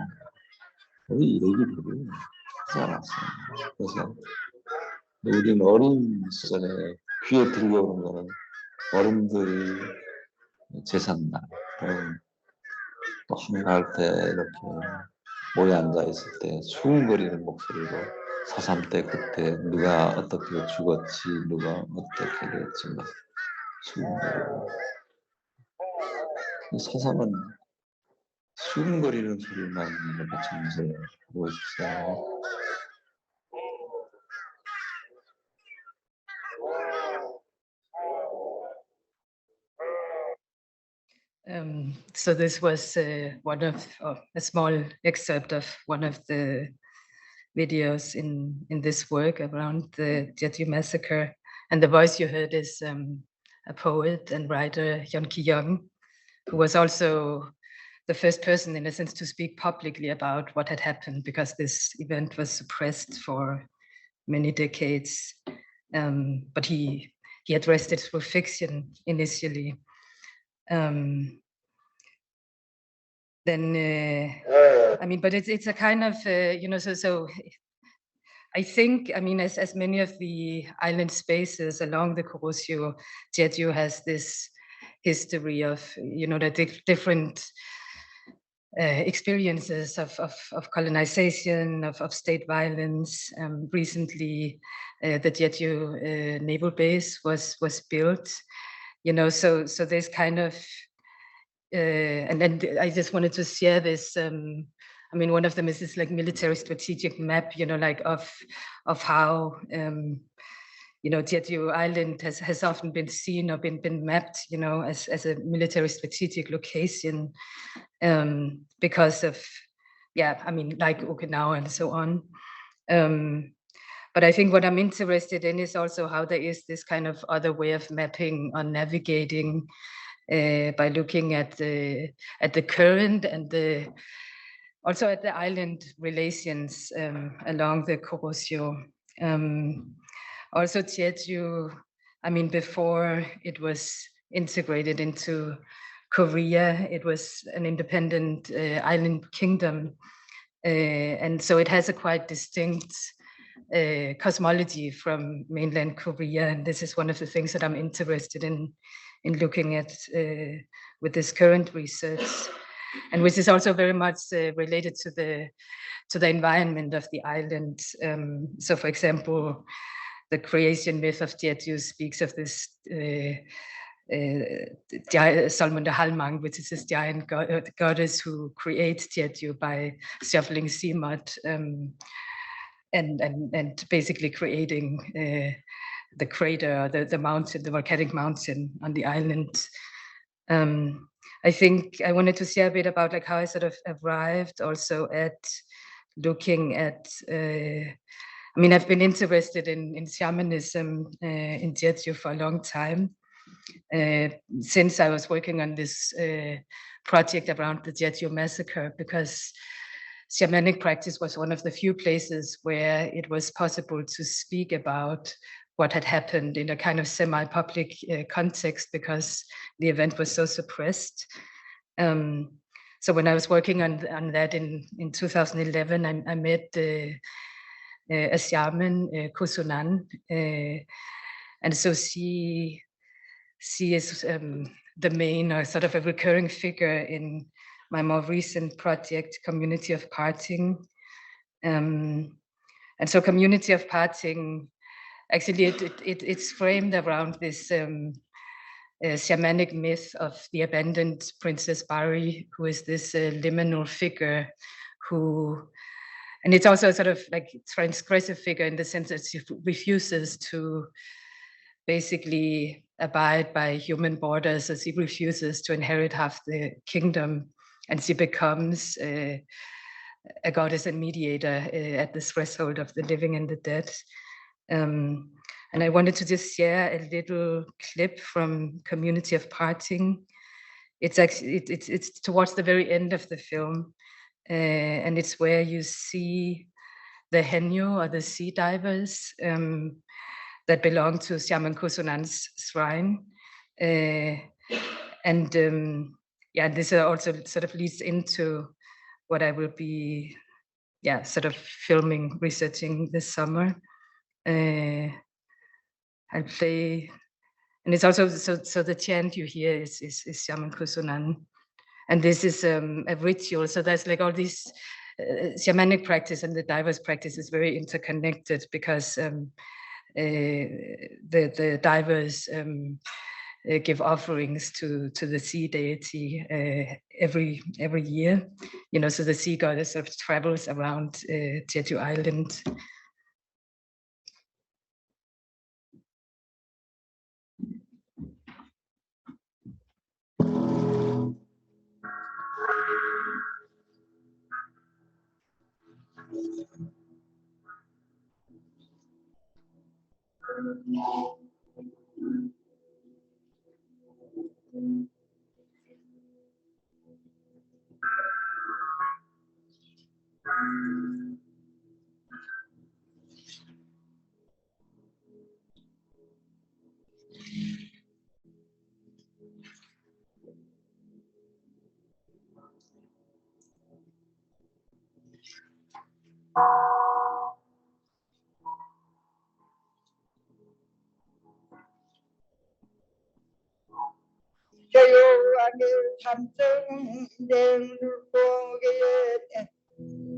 거의 얘기들이 하지 않았어요. 그래서 우리는 어린 시절에 귀에 들려오는 거는 어른들이 제삿날 또 한가할 때 이렇게 모여 앉아 있을 때 수근거리는 목소리로 4.3 때 그때 누가 어떻게 죽었지 누가 어떻게 됐지 막 수근거리고 4.3은 수근거리는 소리만 이렇게 점점 보고 있어요. So this was one of a small excerpt of one of the videos in this work around the Jeju massacre, and the voice you heard is a poet and writer, Yeon Ki-young, who was also the first person, in a sense, to speak publicly about what had happened, because this event was suppressed for many decades. But he addressed it through fiction initially. I mean, but it's a kind of so I think, I mean, as many of the island spaces along the Kuroshio, Jeju has this history of the different experiences of colonization, of state violence. Recently, the Jeju naval base was built. So there's kind of and then I just wanted to share this. I mean, one of them is this like military strategic map, like of how Jeju Island has often been seen or been mapped, as a military strategic location because of, like Okinawa and so on. But I think what I'm interested in is also how there is this kind of other way of mapping or navigating by looking at the current and also at the island relations along the Korosho. Also Jeju, before it was integrated into Korea, it was an independent island kingdom. And so it has a quite distinct cosmology from mainland Korea. And this is one of the things that I'm interested in looking at with this current research, and which is also very much related to the environment of the island. So for example, the creation myth of Jeju speaks of this Salmonde Halmang, which is this giant goddess who creates Jeju by shoveling sea mud and basically creating the crater, the mountain, the volcanic mountain on the island. I think I wanted to share a bit about like how I sort of arrived also at looking at, I've been interested in shamanism in Jeju for a long time, since I was working on this project around the Jeju massacre, because shamanic practice was one of the few places where it was possible to speak about what had happened in a kind of semi-public context, because the event was so suppressed. So when I was working on that in 2011, I met a shaman, Kusunan, and so she is the main or sort of a recurring figure in my more recent project, Community of Parting. And so Community of Parting, actually it's framed around this shamanic myth of the abandoned Princess Bari, who is this liminal figure who, and it's also sort of like transgressive figure in the sense that she refuses to basically abide by human borders, as she refuses to inherit half the kingdom, and she becomes a goddess and mediator at the threshold of the living and the dead. And I wanted to just share a little clip from Community of Parting. It's actually it's towards the very end of the film, and it's where you see the henyo, or the sea divers, that belong to Shaman Kusunan's shrine. This also sort of leads into what I will be, sort of filming, researching this summer. I'll play, and it's also, so the chant you hear is Shaman Kusunan. And this is a ritual. So there's like all these shamanic practice and the diverse practice is very interconnected, because the divers give offerings to the sea deity every year. So the sea goddess sort of travels around Jeju Island.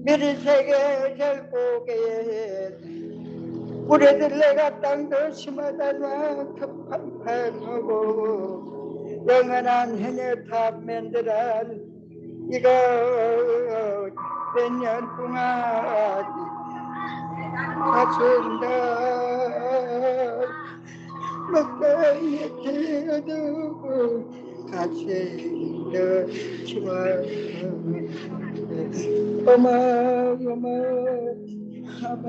미리세계 절곡에 우리들 내가 땅도 심하다나 급판판하고 영원한 해녀 탑맨들한 이거 몇 년 동안 가춘다 먹다이 길어도 가춘다 치마 어마어마 하마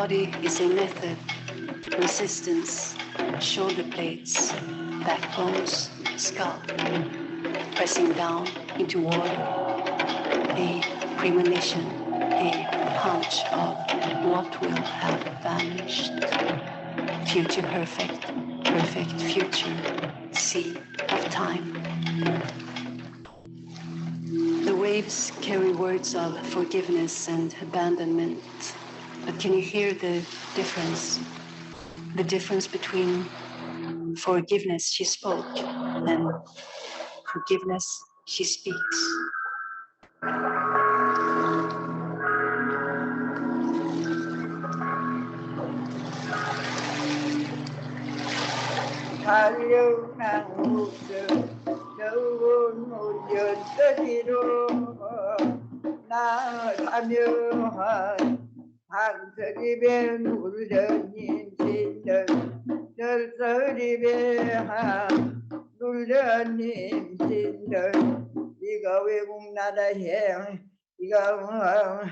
Body is a method, resistance, shoulder blades, backbones, skull, pressing down into water, a premonition, a hunch of what will have vanished. Future perfect, perfect future, sea of time. The waves carry words of forgiveness and abandonment. But can you hear the difference? The difference between forgiveness she spoke and forgiveness she speaks. 달려난 우승 좋은 운전더기로 나가면 방석입에 눌려진 신들 절서립에 눌려진 신들 네가 외국 나라에 네가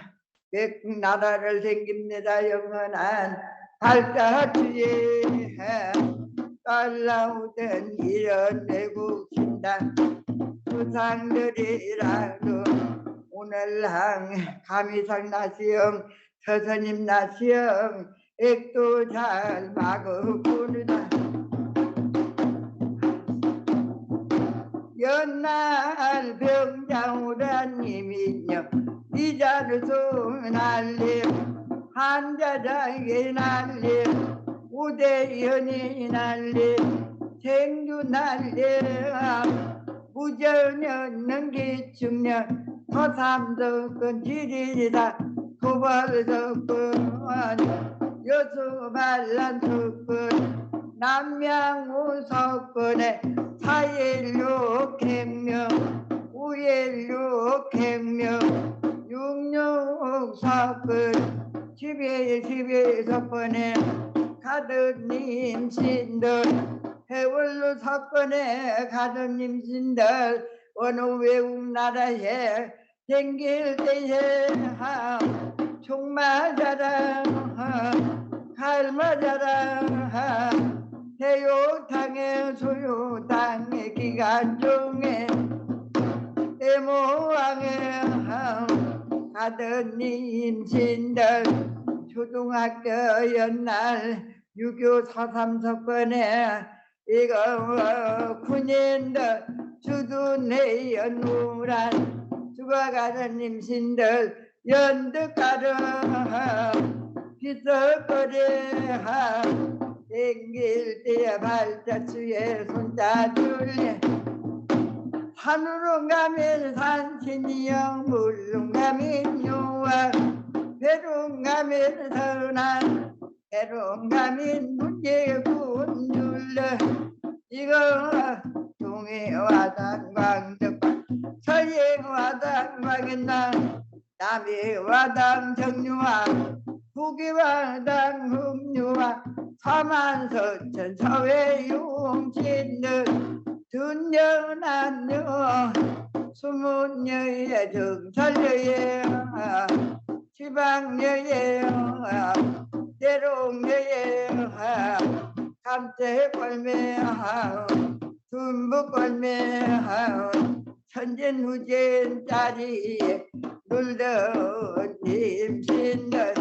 외국 나라를 생깁니다 영원한 발자취에 깔라오던 이런 외국 신당 수상들이라도 오늘 감이상 나시영 서서님 나시영 액도 잘 막으구나 연날 병장우라님이여 이자르소 날림 한자장에 날림 우대연이 날림 생주 날림 무전연는 기축년 서삼덕은 지리다 도발덕은 여수반란석은 남양우석근에 사일육행명 우일육행명 육육석근 십일석근에 가든님 신들 해월로 석근에 가든님 신들 어느 외국 나라에 생길 때에 총 맞아라 칼 맞아라 대욕탕에 가중에 애모왕에 가던 임신들 초등학교 연날 6.25 4.3 사건에 이거 군인들 주둔해 연우란 죽어가는 임신들 연득가려 비석거리 땡길 때에 발자취에 손자줄래 산으로 가면 산신이여 물로 가면 요와 배로 가면 선한 배로 가면 문제군 눌러 이거 동해와 당광덕과 서해와 당광인나 남해와 당정류와 북해와 당흥류와 서만서천 서해용진들 둔여난여 수문여의 정설여의 지방여의 대롱여의 감태골매 둔북골매 천진후진 자리 놀던 임신들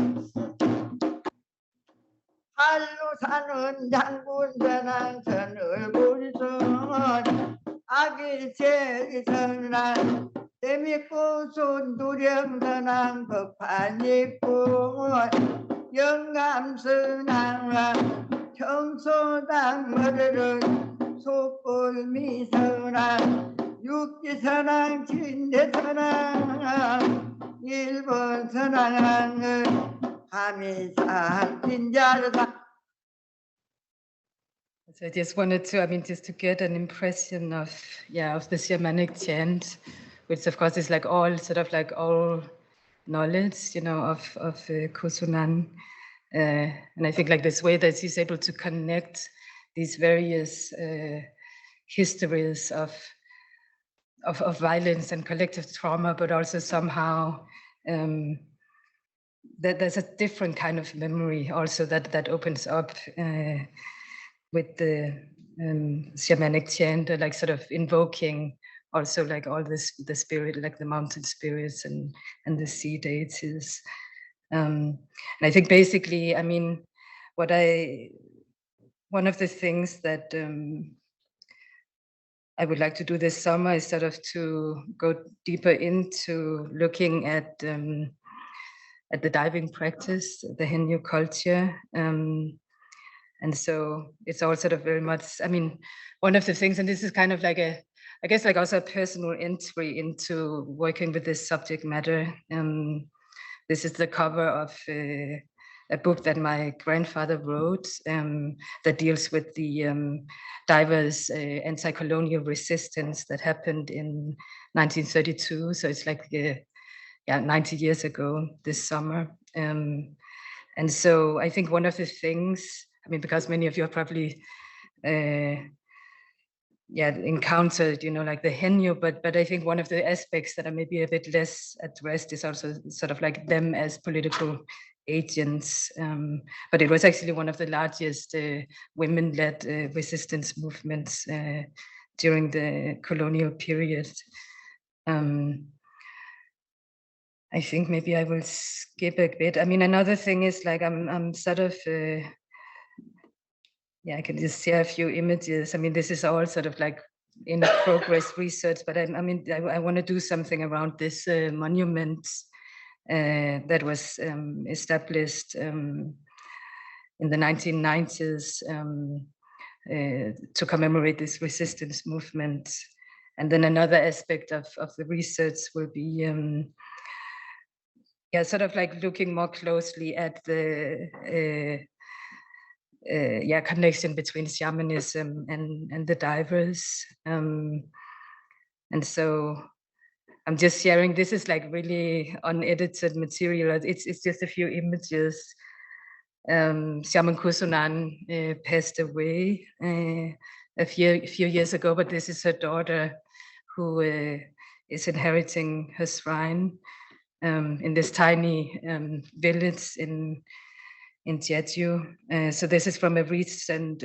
할로 사는 장군 전한 선을 보리선 아기 제선한 때밀고 손두령 법판 있고 영감선한 청소당 머리를 속골미선한 육지선한 진대선한 일본 선한 하미산 진자르다. So I just wanted to, just to get an impression of the shamanic chant, which of course is like all sort of like all knowledge, of Kusunan. And I think like this way that he's able to connect these various histories of violence and collective trauma, but also somehow that there's a different kind of memory also that opens up with the shamanic chant, like sort of invoking also like all this, the spirit, like the mountain spirits and the sea deities. And I think basically, one of the things that I would like to do this summer is sort of to go deeper into looking at the diving practice, the Henyu culture. And so it's all sort of very much, one of the things, and this is kind of like I guess like also a personal entry into working with this subject matter. This is the cover of a book that my grandfather wrote that deals with the divers' anti-colonial resistance that happened in 1932. So it's like 90 years ago this summer. And so I think one of the things, because many of you have probably encountered, like the Henyu, but I think one of the aspects that are maybe a bit less addressed is also sort of like them as political agents. But it was actually one of the largest women-led resistance movements during the colonial period. I think maybe I will skip a bit. Another thing is like I'm sort of I can just share a few images. This is all sort of like in progress research, but I want to do something around this monument that was established in the 1990s to commemorate this resistance movement. And then another aspect of the research will be sort of like looking more closely at the connection between shamanism and the divers. And so I'm just sharing, this is like really unedited material. It's just a few images. Shaman Kusunan passed away a few years ago, but this is her daughter who is inheriting her shrine in this tiny village in Jeju. So this is from a recent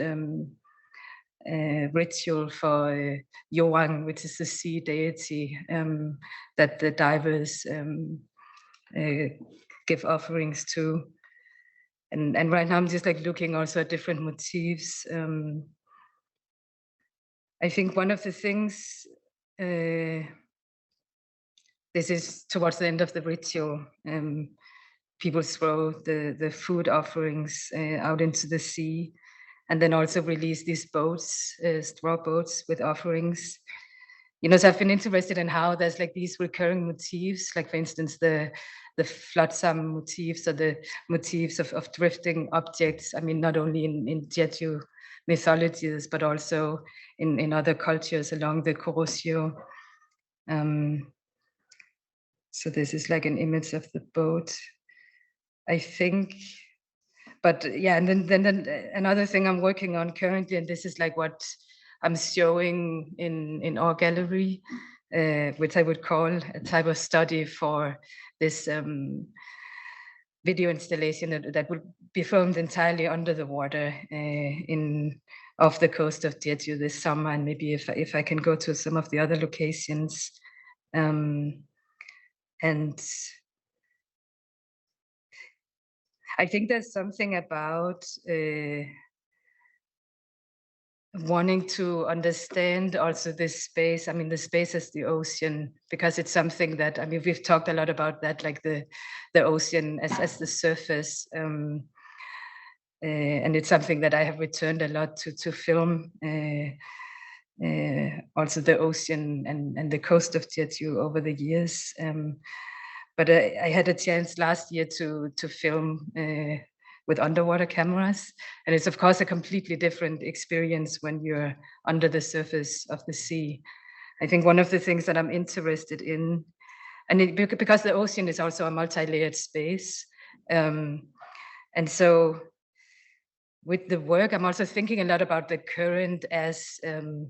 ritual for Yuan, which is the sea deity that the divers give offerings to. And right now I'm just like looking also at different motifs. I think one of the things, this is towards the end of the ritual, people throw the food offerings out into the sea, and then also release these boats, straw boats with offerings. You know, so I've been interested in how there's like these recurring motifs, like for instance, the flotsam motifs or the motifs of drifting objects. I mean, not only in Jeju mythologies, but also in other cultures along the Korosio. So this is like an image of the boat, I think. But yeah, and then another thing I'm working on currently, and this is like what I'm showing in our gallery, which I would call a type of study for this video installation that would be filmed entirely under the water off the coast of Jeju this summer, and maybe if I can go to some of the other locations. And I think there's something about wanting to understand also this space. I mean, the space as the ocean, because it's something that, I mean, we've talked a lot about that, like the ocean as the surface. And it's something that I have returned a lot to film. Also the ocean and the coast of Jeju over the years. But I had a chance last year to film with underwater cameras. And it's of course a completely different experience when you're under the surface of the sea. I think one of the things that I'm interested in, and because the ocean is also a multi-layered space. And so with the work, I'm also thinking a lot about the current as, you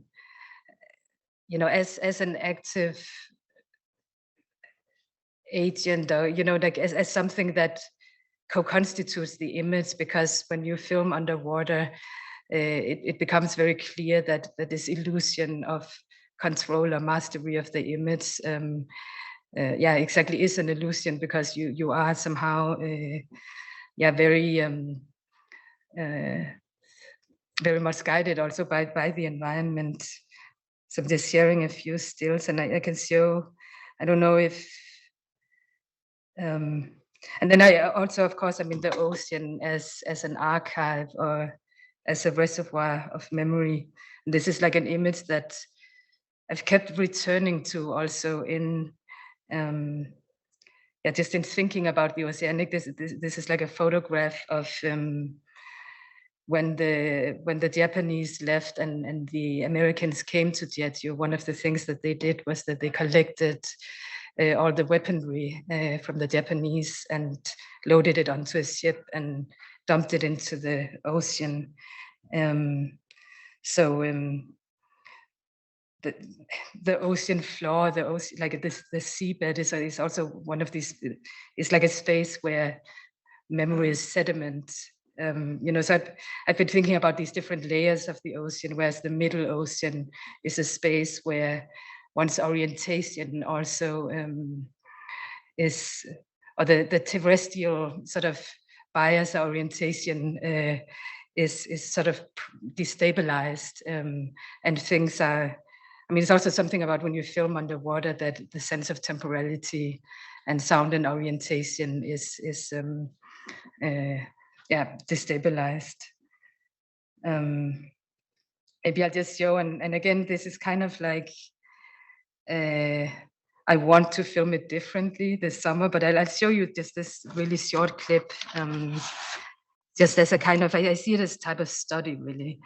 know, as an active agent, or, you know, like as something that co-constitutes the image, because when you film underwater, it becomes very clear that this illusion of control or mastery of the image, yeah, exactly, is an illusion, because you are somehow, yeah, very much guided also by the environment. So I'm just sharing a few stills, and I can show. I don't know if. And then I also, of course, I mean, the ocean as an archive or as a reservoir of memory. And this is like an image that I've kept returning to also in, yeah, just in thinking about the oceanic. This is like a photograph of when the Japanese left and the Americans came to Jeju. One of the things that they did was that they collected all the weaponry from the Japanese and loaded it onto a ship and dumped it into the ocean. So the ocean floor, the ocean, like the seabed is also one of these. It's like a space where memory is sediment. You know, so I've been thinking about these different layers of the ocean, whereas the middle ocean is a space where one's orientation also is, or the terrestrial sort of bias orientation is sort of destabilized, and things are, I mean, it's also something about when you film underwater that the sense of temporality and sound and orientation is yeah, destabilized. Maybe I'll just show, and again, this is kind of like, I want to film it differently this summer, but I'll show you just this really short clip, just as a kind of, I see it as type of study, really.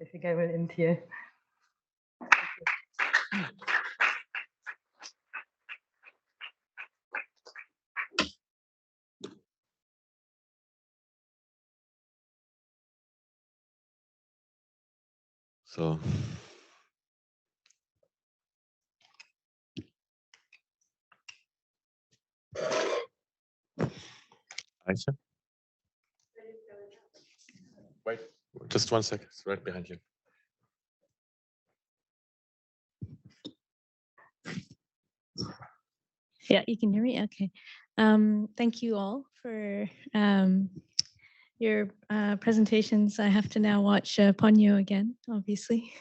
I think I will end here. So Aisha? Wait, just 1 second, it's right behind you. Yeah, you can hear me? Okay. Thank you all for your presentations. I have to now watch Ponyo again, obviously.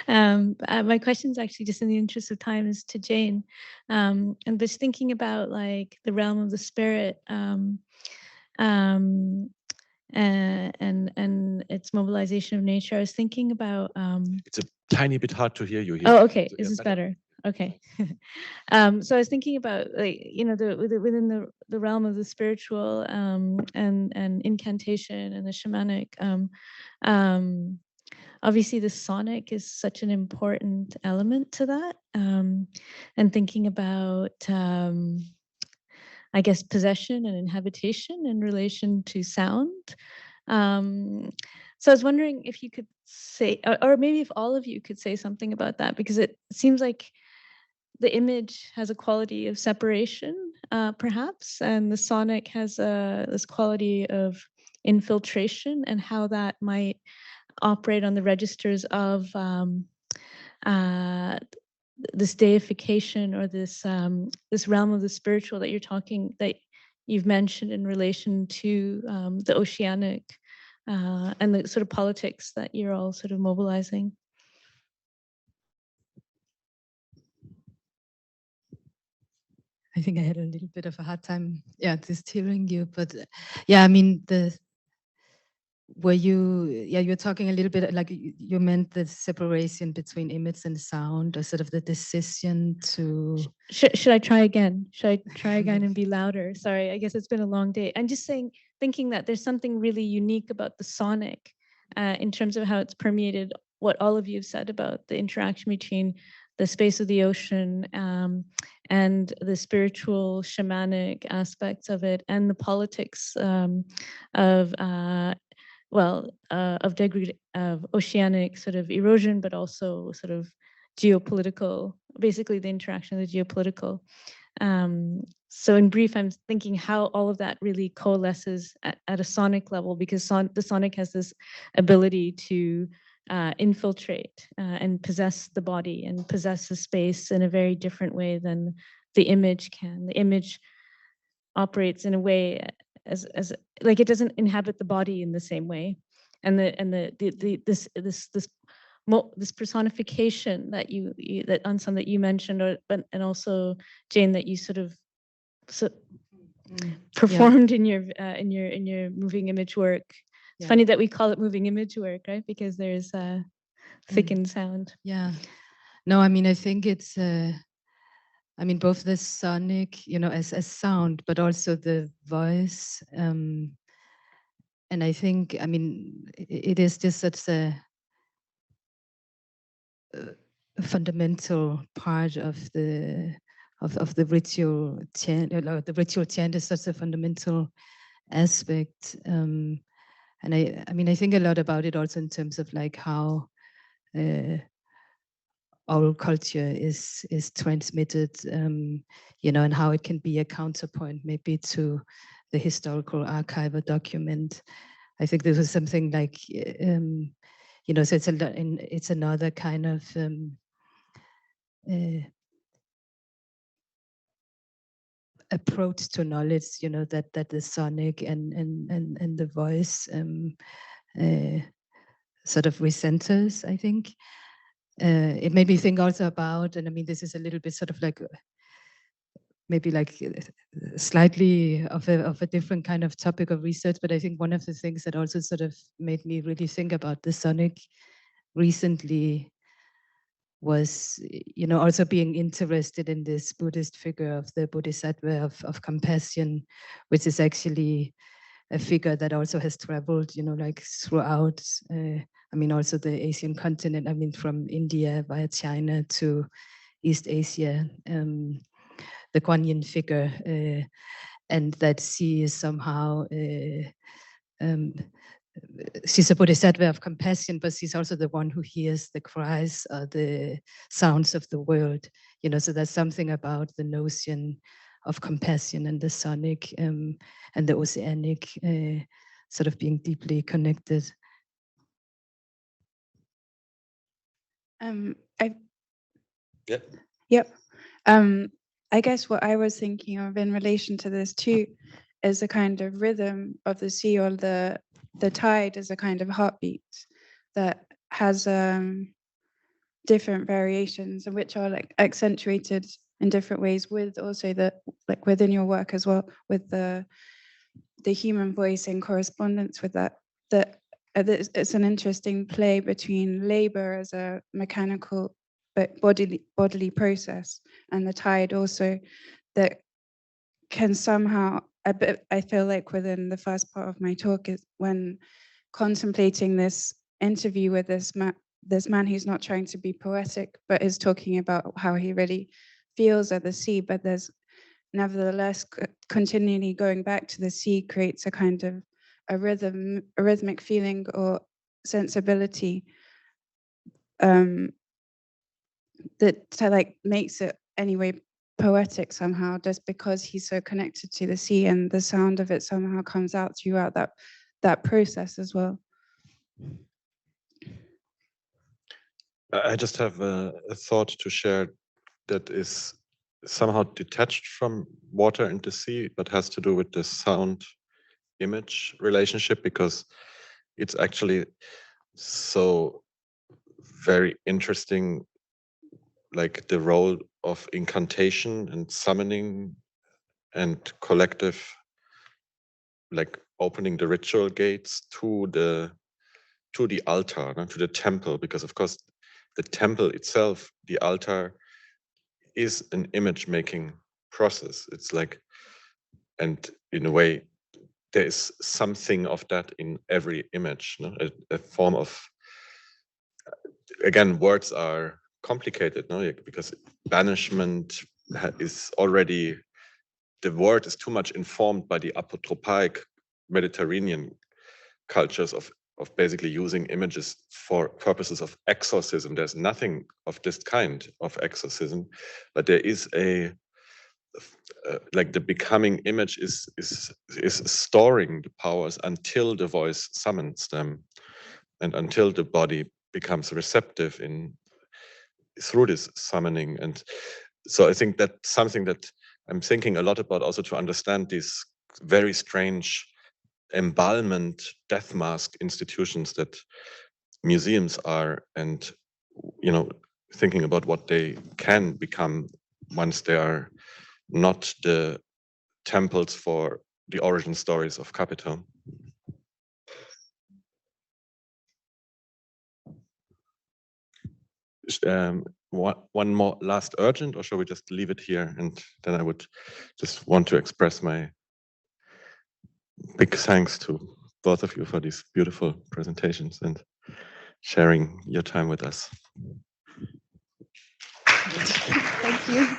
My question is actually, just in the interest of time, is to Jane. And just thinking about like the realm of the spirit and its mobilization of nature. I was thinking about It's a tiny bit hard to hear you here. Oh, okay. So, Is yeah, this better? Okay. So I was thinking about, like, you know, within the realm of the spiritual and incantation and the shamanic. Obviously, the sonic is such an important element to that. And thinking about, I guess, possession and inhabitation in relation to sound. So I was wondering if you could say, or maybe if all of you could say something about that, because it seems like the image has a quality of separation, perhaps, and the sonic has this quality of infiltration, and how that might operate on the registers of this deification, or this this realm of the spiritual that you've mentioned in relation to the oceanic and the sort of politics that you're all sort of mobilizing. I think I had a little bit of a hard time, just hearing you, but I mean, you're talking a little bit like you meant the separation between image and sound, or sort of the decision to. Should I try again? Should I try again and be louder? Sorry, I guess it's been a long day. I'm just thinking that there's something really unique about the sonic in terms of how it's permeated what all of you have said about the interaction between the space of the ocean and the spiritual shamanic aspects of it, and the politics of oceanic sort of erosion, but also sort of geopolitical, basically the interaction of the geopolitical. So in brief, I'm thinking how all of that really coalesces at a sonic level, because the sonic has this ability to infiltrate and possess the body and possess the space in a very different way than the image can. The image operates in a way as like it doesn't inhabit the body in the same way, and this personification that that Anselm that you mentioned, and also Jane that you sort of performed in your moving image work. It's funny that we call it moving image work, right? Because there's thickened sound. Yeah. No, I mean, I think it's both the sonic, as sound, but also the voice. And I think, it is just such a fundamental part of the ritual chant. The ritual chant is such a fundamental aspect. And I think a lot about it also in terms of like how oral culture is transmitted, and how it can be a counterpoint maybe to the historical archive or document. I think this is something like, so it's another kind of approach to knowledge, that the sonic and the voice sort of recenters, I think. It made me think also about, and this is a little bit sort of like maybe like slightly of a different kind of topic of research, but I think one of the things that also sort of made me really think about the sonic recently was, also being interested in this Buddhist figure of the Bodhisattva of compassion, which is actually a figure that also has traveled, like throughout, also the Asian continent, from India via China to East Asia, the Kuan Yin figure, and that she is somehow, she's a bodhisattva of compassion, but she's also the one who hears the cries, the sounds of the world, so there's something about the notion of compassion and the sonic and the oceanic sort of being deeply connected. I guess what I was thinking of in relation to this too is a kind of rhythm of the sea, or the tide is a kind of heartbeat that has different variations, and which are like accentuated in different ways, with also the like within your work as well, with the human voice in correspondence with that. It's an interesting play between labor as a mechanical but bodily process, and the tide also, that can somehow, I feel like within the first part of my talk, is when contemplating this interview with this man who's not trying to be poetic, but is talking about how he really feels at the sea, but there's nevertheless continually going back to the sea creates a kind of a rhythmic feeling or sensibility that like makes it anyway poetic somehow, just because he's so connected to the sea, and the sound of it somehow comes out throughout that process as well. I just have a thought to share that is somehow detached from water and the sea, but has to do with the sound image relationship, because it's actually so very interesting, like the role of incantation and summoning and collective, like opening the ritual gates to the altar, no? To the temple, because of course the temple itself, the altar, is an image making process. It's like, and in a way there is something of that in every image, no? A form of, again, words are complicated, no? Because banishment is already, the word is too much informed by the apotropaic Mediterranean cultures of basically using images for purposes of exorcism. There's nothing of this kind of exorcism, but there is a like the becoming image is storing the powers until the voice summons them, and until the body becomes receptive in through this summoning. And so I think that's something that I'm thinking a lot about, also to understand these very strange embalmment death mask institutions that museums are, and thinking about what they can become once they are not the temples for the origin stories of capital. One more last urgent, or shall we just leave it here? And then I would just want to express my big thanks to both of you for these beautiful presentations and sharing your time with us. Thank you.